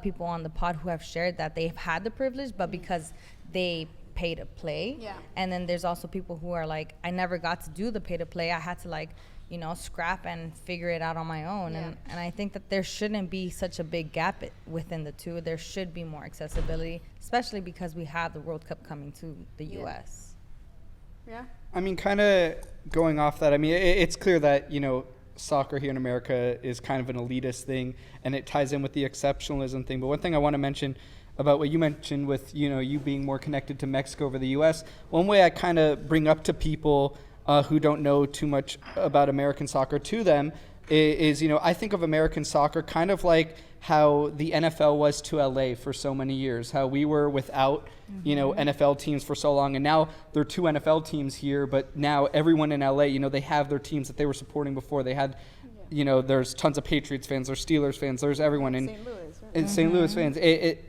people on the pod who have shared that they've had the privilege, but because they pay to play. Yeah. And then there's also people who are like, I never got to do the pay to play. I had to like, you know, scrap and figure it out on my own. Yeah. And I think that there shouldn't be such a big gap within the two. There should be more accessibility, especially because we have the World Cup coming to the U.S. Yeah. I mean, kind of going off that, I mean, it's clear that, you know, soccer here in America is kind of an elitist thing, and it ties in with the exceptionalism thing. But one thing I want to mention about what you mentioned with, you know, you being more connected to Mexico over the U.S., one way I kind of bring up to people who don't know too much about American soccer to them is, you know, I think of American soccer kind of like how the NFL was to LA for so many years, how we were without, you know, NFL teams for so long. And now there are 2 NFL teams here, but now everyone in LA, you know, they have their teams that they were supporting before. They had, you know, there's tons of Patriots fans, there's Steelers fans, there's everyone. And St. Louis, right? And St. Louis fans.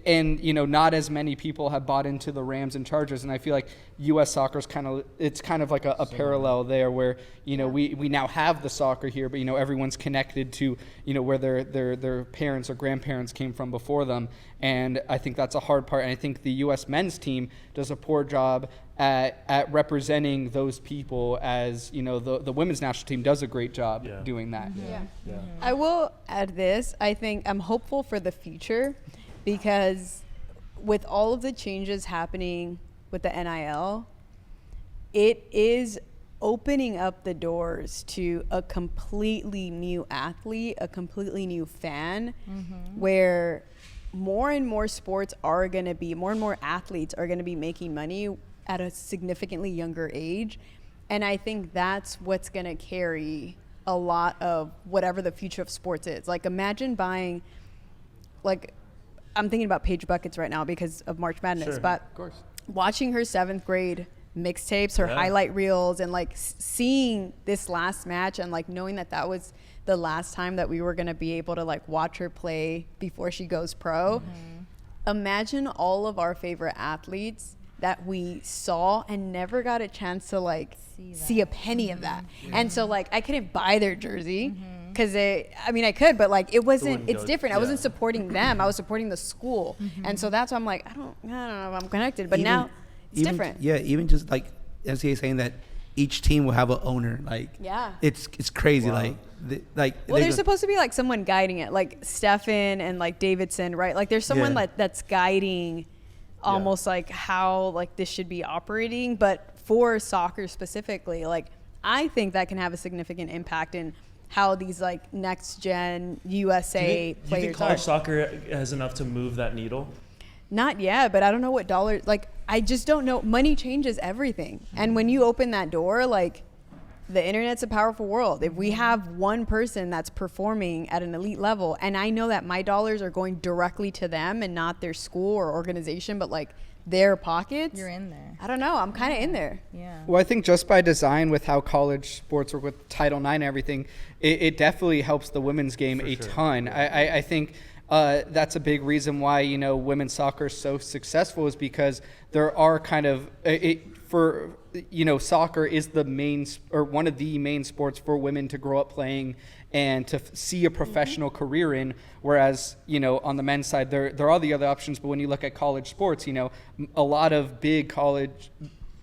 And, you know, not as many people have bought into the Rams and Chargers. And I feel like U.S. soccer's it's kind of like a parallel there where, you know, we now have the soccer here, but, you know, everyone's connected to, you know, where their parents or grandparents came from before them. And I think that's a hard part. And I think the U.S. men's team does a poor job at representing those people, as, you know, the women's national team does a great job doing that. I will add this. I think I'm hopeful for the future, because with all of the changes happening with the NIL, it is opening up the doors to a completely new athlete, a completely new fan, where more and more sports are going to be, more and more athletes are going to be making money at a significantly younger age. And I think that's what's going to carry a lot of whatever the future of sports is. Like imagine buying, like I'm thinking about Paige Buckets right now because of March Madness, but Of course. watching her 7th grade mixtapes, her highlight reels, and like seeing this last match and like knowing that that was the last time that we were going to be able to like watch her play before she goes pro. Imagine all of our favorite athletes that we saw and never got a chance to like see a penny of that. And so like I couldn't buy their jersey because I mean I could, but like it's different. I wasn't supporting them, I was supporting the school. And so that's why I'm like I don't know if I'm connected, but now it's different. Yeah, even just like NCAA saying that each team will have an owner, like it's crazy. Wow. Well, there's supposed to be like someone guiding it, like Stefan and like Davidson, right? Like there's someone that's guiding almost like how like this should be operating. But for soccer specifically, like I think that can have a significant impact in how these like next gen USA players do you think college soccer has enough to move that needle? Not yet, but I don't know what dollars, like I just don't know. Money changes everything. And when you open that door, like the internet's a powerful world. If we have one person that's performing at an elite level, and I know that my dollars are going directly to them and not their school or organization, but like their pockets. You're in there. I don't know. I'm kind of in there. Yeah. Well, I think just by design with how college sports work with Title IX and everything, it definitely helps the women's game a ton. I think that's a big reason why, you know, women's soccer is so successful, is because there are kind of you know, soccer is the main or one of the main sports for women to grow up playing and to see a professional career in. Whereas, you know, on the men's side, there are the other options. But when you look at college sports, you know, a lot of big college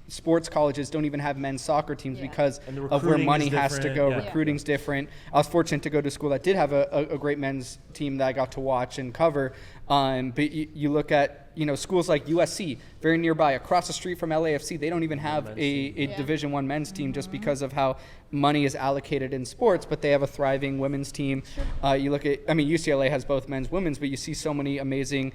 sports colleges don't even have men's soccer teams because And the of where recruiting money is has to different. go. Yeah. Recruiting's different. I was fortunate to go to a school that did have a great men's team that I got to watch and cover. But you look at, schools like USC, very nearby, across the street from LAFC, they don't even have a Division I men's team just because of how money is allocated in sports, but they have a thriving women's team. You look at, UCLA has both men's, women's, but you see so many amazing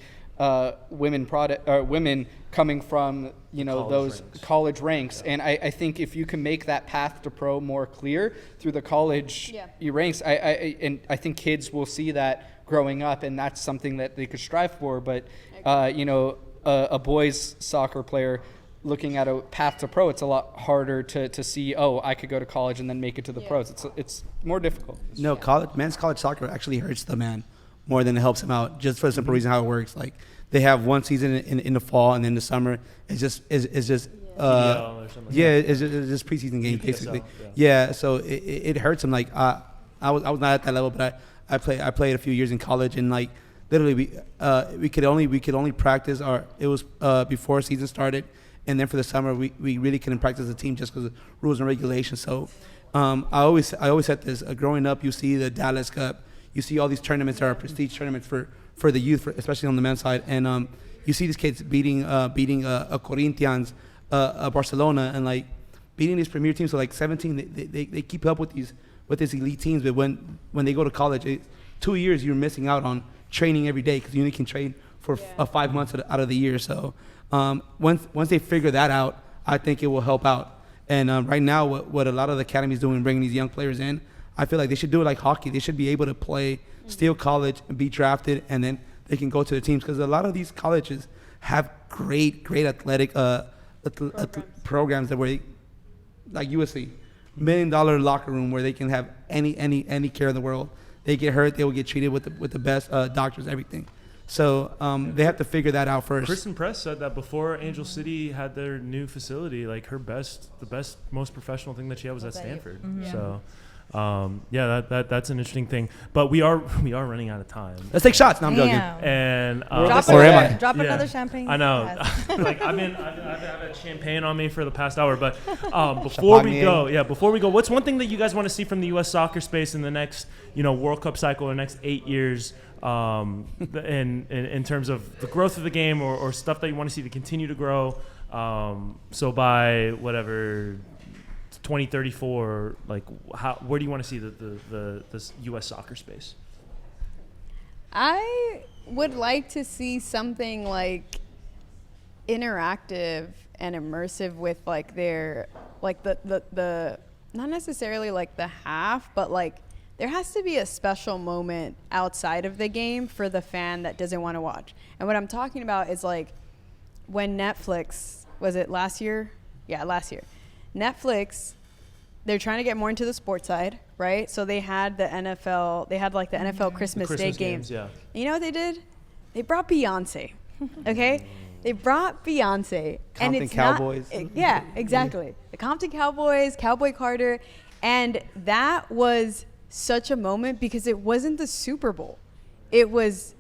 women coming from those college ranks, and I think if you can make that path to pro more clear through the college ranks, I think kids will see that growing up, and that's something that they could strive for. But a boys soccer player looking at a path to pro, it's a lot harder to see, I could go to college and then make it to the pros. It's more difficult. No, men's college soccer actually hurts the man more than it helps him out, just for the simple reason how it works. Like, they have one season in the fall, and then the summer it's just PDL or something like that. it's just preseason game basically. PSL, Yeah, so it hurts him. Like, I was not at that level, but I played a few years in college, and like literally we could only practice it was before season started, and then for the summer we really couldn't practice as a team just because of rules and regulations. So I always said this, growing up, you see the Dallas Cup, you see all these tournaments that are prestige tournaments for the youth, especially on the men's side, and you see these kids beating Corinthians, Barcelona, and like beating these premier teams. So like 17, they keep up with these elite teams, but when they go to college, 2 years you're missing out on training every day because you only can train for 5 months out of the year. So once they figure that out, I think it will help out. And right now, what a lot of the academies doing, bringing these young players in, I feel like they should do it like hockey. They should be able to play, steal college, and be drafted, and then they can go to the teams, because a lot of these colleges have great athletic programs that where, like USC, $1 million locker room where they can have any care in the world. They get hurt, they will get treated with the best doctors, everything. So they have to figure that out first. Kristen Press said that before Angel City had their new facility, like the best, most professional thing that she had was at Stanford. So. That's an interesting thing, but we are running out of time. Let's take shots. No, I'm joking. And drop another champagne. I know. Like I've had champagne on me for the past hour, but before we go, what's one thing that you guys want to see from the U.S. soccer space in the next World Cup cycle, or next 8 years, in terms of the growth of the game, or stuff that you want to see to continue to grow? So by whatever 2034, like where do you want to see the U.S. soccer space? I would like to see something like interactive and immersive with like their like the not necessarily like the half, but like there has to be a special moment outside of the game for the fan that doesn't want to watch. And what I'm talking about is like when Netflix, was it last year? Yeah, last year. Netflix, they're trying to get more into the sports side, right? So they had the NFL, they had like the NFL Christmas Day games. Yeah. You know what they did? They brought Beyonce, okay? They brought Beyonce. Compton and it's Cowboys. Yeah, exactly. The Compton Cowboys, Cowboy Carter. And that was such a moment because it wasn't the Super Bowl. It was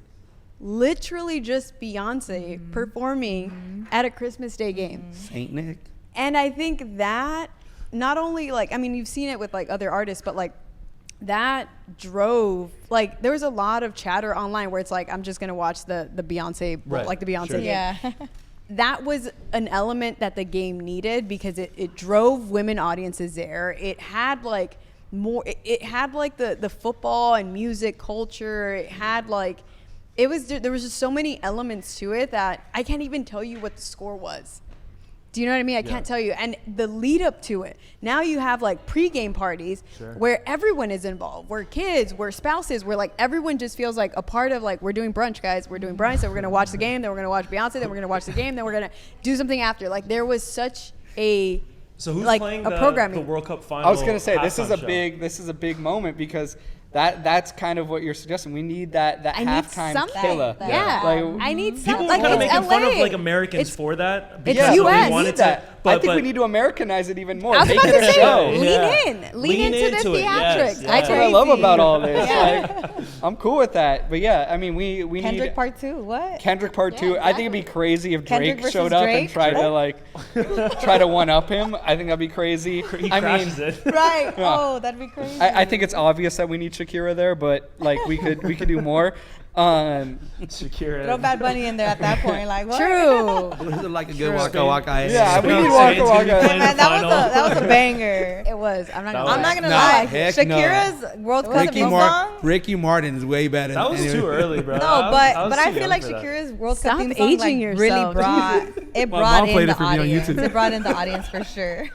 literally just Beyonce performing at a Christmas Day game. Saint Nick. And I think that not only like, I mean, you've seen it with like other artists, but like that drove, like there was a lot of chatter online where it's like, I'm just going to watch the Beyonce, right. like the Beyonce Sure. game. Yeah. That was an element that the game needed because it drove women audiences there. It had like more, it had like the football and music culture. It had like, there was just so many elements to it that I can't even tell you what the score was. Do you know what I mean? I can't tell you. And the lead up to it, now you have like pregame parties where everyone is involved. We're kids, we're spouses, we're like, everyone just feels like a part of like, we're doing brunch, guys. We're doing brunch, so we're going to watch the game, then we're going to watch Beyonce, then we're going to watch the game, then we're going to do something after. Like there was such a, so who's like playing a programming. the World Cup final? I was going to say this is halftime a big moment because that's kind of what you're suggesting. We need that I need halftime something. killer. Yeah. Like, I need People something. were kind of Like, making it's fun of LA. like Americans It's- for that. it's because US. we wanted Need that. to, I think we need to Americanize it even more. I was Make about it to a say, show. lean into the it, yes, theatrics. yes. That's what I love about all this. Like, I'm cool with that. But yeah, I mean, we Kendrick need Part 2. What? Kendrick Part 2. I think it'd be crazy if Kendrick Drake versus showed up and Drake? tried to like try to one up him. I think that'd be crazy. He I mean, crashes it. Right. Yeah. Oh, that'd be crazy. I think it's obvious that we need Shakira there, but like we could do more. Shakira. Throw Bad Bunny in there at that point. Like, what? True. Like a good Waka Waka. Yeah, we need Spain's Waka gonna be Waka. playing Man, the final. that was a banger. It was. I'm not That gonna was- I'm not gonna Nah, lie. heck no. Shakira's World Cup theme song. Ricky Martin is way better. That was anyway. too early, bro. No, I was but too I feel young like for that. Shakira's World Stop Cup theme song aging really yourself. brought My brought mom in played the it for me on audience. YouTube. It brought in the audience for sure.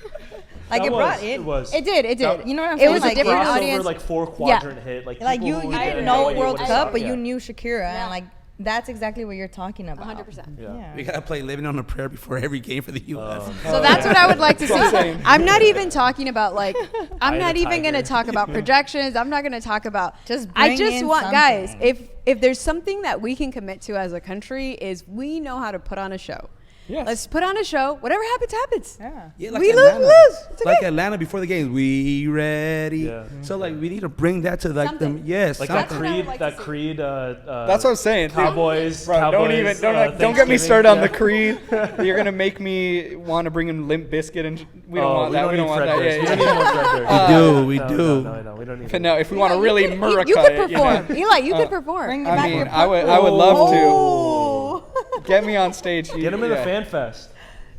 Like That it was- brought in. It was. It did. You know what I'm It saying? was a Like, different it was- audience. Like 4-quadrant hit. Like you people who didn't didn't know what you World would've Cup, thought. but Yeah. you knew Shakira, Yeah. and like that's exactly what you're talking about. 100%. Yeah. We gotta play "Living on a Prayer" before every game for the U.S. So that's what I would like to see. Same. I'm not even talking about like. I'm Eye not the even going to tiger. talk about projections. I'm not going to talk about. Just I bring just in want guys. something. If there's something that we can commit to as a country is we know how to put on a show. Yes. Let's put on a show. Whatever happens, happens. Yeah. Yeah, We Atlanta. lose. It's Like okay. Atlanta before the games. We ready? Yeah. So like we need to bring that to like them. Something. Yes. Like That's that what I would Creed, like that to see. Creed. That's what I'm saying. Cowboys. Bro, don't Cowboys, don't get me Thanksgiving. started on Yeah. the Creed. You're gonna make me want to bring in Limp Bizkit, and we don't want that. We don't want that. We don't Yeah, need more Fred Durst. We No, do. No, we don't need. But no, if we want to really Murica you could it, perform. you know. Eli, you could perform. Bring it I back mean, your I would love to. Get me on stage. Get him in the fan fest.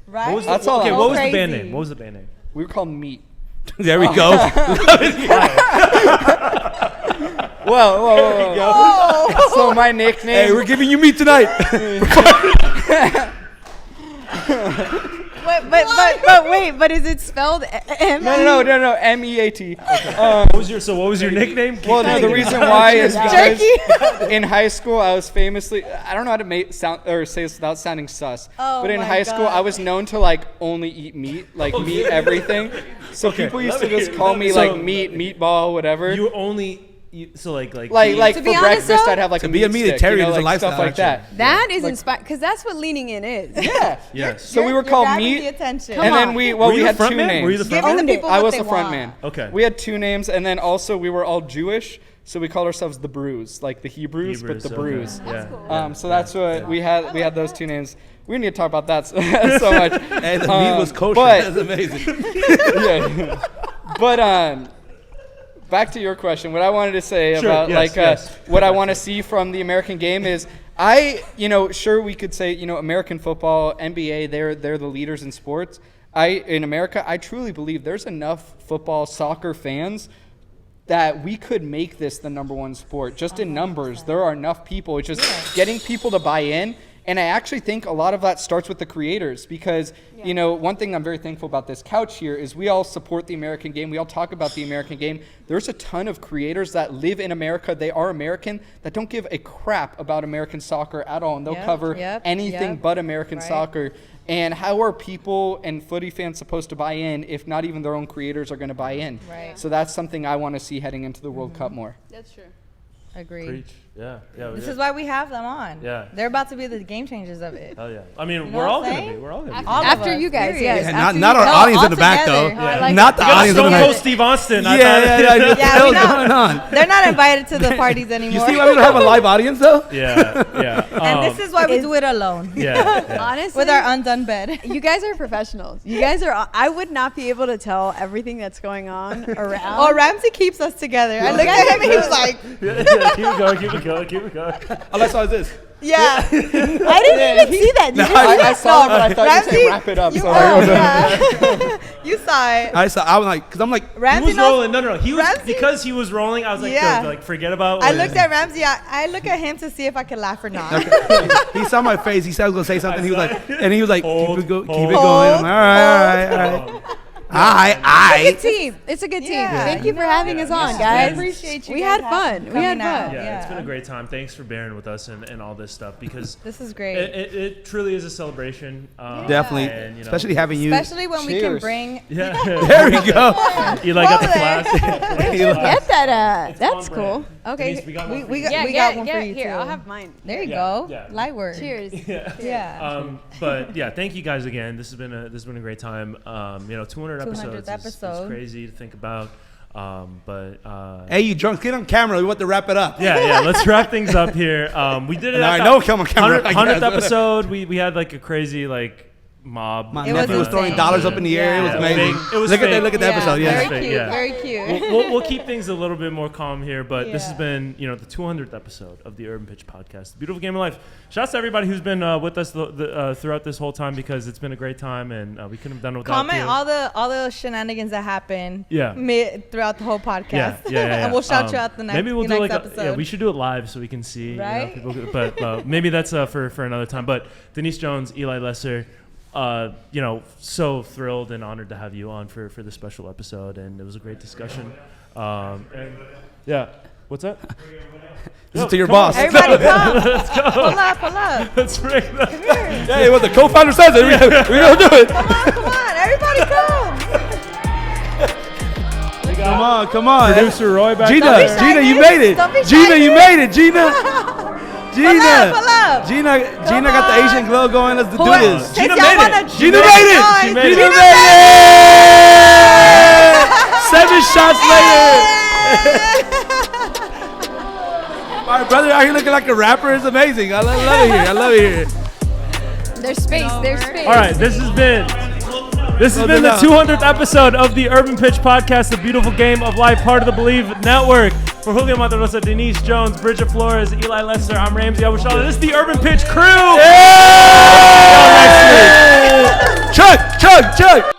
Right? What was That's the, all okay, I'm- what was the Crazy. band name? What was the band name? We were called Meat. There we go. Whoa. So my nickname. Hey, we're giving you meat tonight. But is it spelled M? No. MEAT. What was your nickname? Well, no, the reason why is because in high school I was famously, I don't know how to say this without sounding sus, Oh but in my high school God. I was known to like only eat meat, like meat everything. So people used to just call me like meat, meatball, whatever. You only so like like To for be honest, breakfast though, I'd have like to a be a meat stick, meatitarian you know, is a like stuff lifestyle, like that. That is inspired because that's what leaning in is. Yeah. yes. So we were You're called grabbing Meat, the attention. Come and on. then we Were you had the front two man? names. Were you the front Giving man? the people I what was they the front want. man. Okay. We had two names, and then also we were all Jewish, so we called ourselves the Brews, like the Hebrews, but the okay. Brews. Yeah. So that's what we had. We had those two names. We need to talk about that so much. And the meat was kosher. but- That's amazing. Yeah. But back to your question. What I wanted to say Sure, about yes, yes. what I want to see from the American game is sure we could say American football, NBA, they're the leaders in sports. In America, I truly believe there's enough football, soccer fans that we could make this the number one sport. Just in numbers, there are enough people. It's just getting people to buy in. And I actually think a lot of that starts with the creators because, one thing I'm very thankful about this couch here is we all support the American game. We all talk about the American game. There's a ton of creators that live in America. They are American that don't give a crap about American soccer at all. And they'll cover anything but American soccer. And how are people and footy fans supposed to buy in if not even their own creators are going to buy in? Right. So that's something I want to see heading into the World Cup more. That's true. Agreed. Preach. Yeah. This is why we have them on. Yeah. They're about to be the game changers of it. Hell yeah. I mean, You know we're what all I'm gonna saying? be. We're all gonna be. All of After us, you guys, period. yes. Yeah, After not you- our No, audience all in the back though. together. I like Not the You got audience in Stone the Cold back. Steve Austin. I Yeah, thought- Yeah, we What's going know. on? They're not invited to the parties anymore. You see why we don't have a live audience though? Yeah. And this is why we do it alone. Yeah. Honestly, With our undone bed. you guys are professionals. You guys are. I would not be able to tell everything that's going on around. Oh, Ramsey keeps us together. I looked at him and he was like, Keep it going. All I saw is this. yeah. I didn't even see that. Did you see I that? saw it, but I thought you Ramsey, said wrap it up. You, So yeah. You saw it. I was like, because I'm like, He Ramsey was knows- rolling. No. He was Ramsey- because he was rolling. I was like, Yeah. like forget about. I looked at Ramsey. I look at him to see if I could laugh or not. he saw my face. He said I was gonna say something. He was like, keep it going. I'm like, all right. It's a good team. It's a good team. Yeah, Thank you for having us on, I guys. appreciate you. We guys had fun. We had coming out. fun. Yeah, it's been a great time. Thanks for bearing with us and all this stuff because This is great. it truly is a celebration. Definitely, and, you know, especially having you. Especially when we can Cheers. bring. Yeah. There we go. Eli got the Hold flask. Get that. It's That's on cool. brand. Okay. Denise, we got one for we you. got one for you here. too. I'll have mine. There you Yeah, go. yeah. Light word. Cheers. Yeah. But yeah, thank you guys again. This has been a great time. 200 episodes is crazy to think about. Hey, you drunk? Get on camera. We want to wrap it up. Yeah. Let's wrap things up here. We did it. No, at I know. Come on camera. 100th episode. We had like a crazy mob. My It was nephew was throwing insane. dollars up in the air. It was Yeah. amazing. It was look at fake. that. Look at the episode. Yeah. Very cute. Yeah. Very cute. We'll keep things a little bit more calm here, but this has Yeah. been the 200th episode of the Urban Pitch Podcast, the beautiful game of life. Shouts to everybody who's been with us throughout this whole time because it's been a great time and we couldn't have done it without Comment you. all the shenanigans that happen. Yeah. Throughout the whole podcast. Yeah. And we'll shout you out the next. Maybe we'll the do next like episode. we should do it live so we can see. Right? But maybe that's for another time. But Denise Jones, Eli Lesser. So thrilled and honored to have you on for this special episode, and it was a great discussion. What's that? Listen to your come boss. on. Everybody come. Let's go. Pull up. Let's bring that. Come here. Hey, what the co-founder says it. We're gonna do it. Come on. Everybody come. Come on. Producer Roy back Gina, there. shy, you bitch. made it. Don't be shy, Gina, you bitch. made it. Gina. Pull up. Gina got the Asian glow going. Let's do this. Gina Y'all made it. wanna- Gina made it. She made Gina it. made it. 7 shots later. My brother out here looking like a rapper is amazing. I love it here. There's space. There's space. All right, this has been the 200th episode of the Urban Pitch Podcast, the beautiful game of life, part of the Believe Network. For Julio Monterosa, Denise Jones, Bridget Flores, Eli Lester, I'm Ramsey Abushala. This is the Urban Pitch crew. Chug.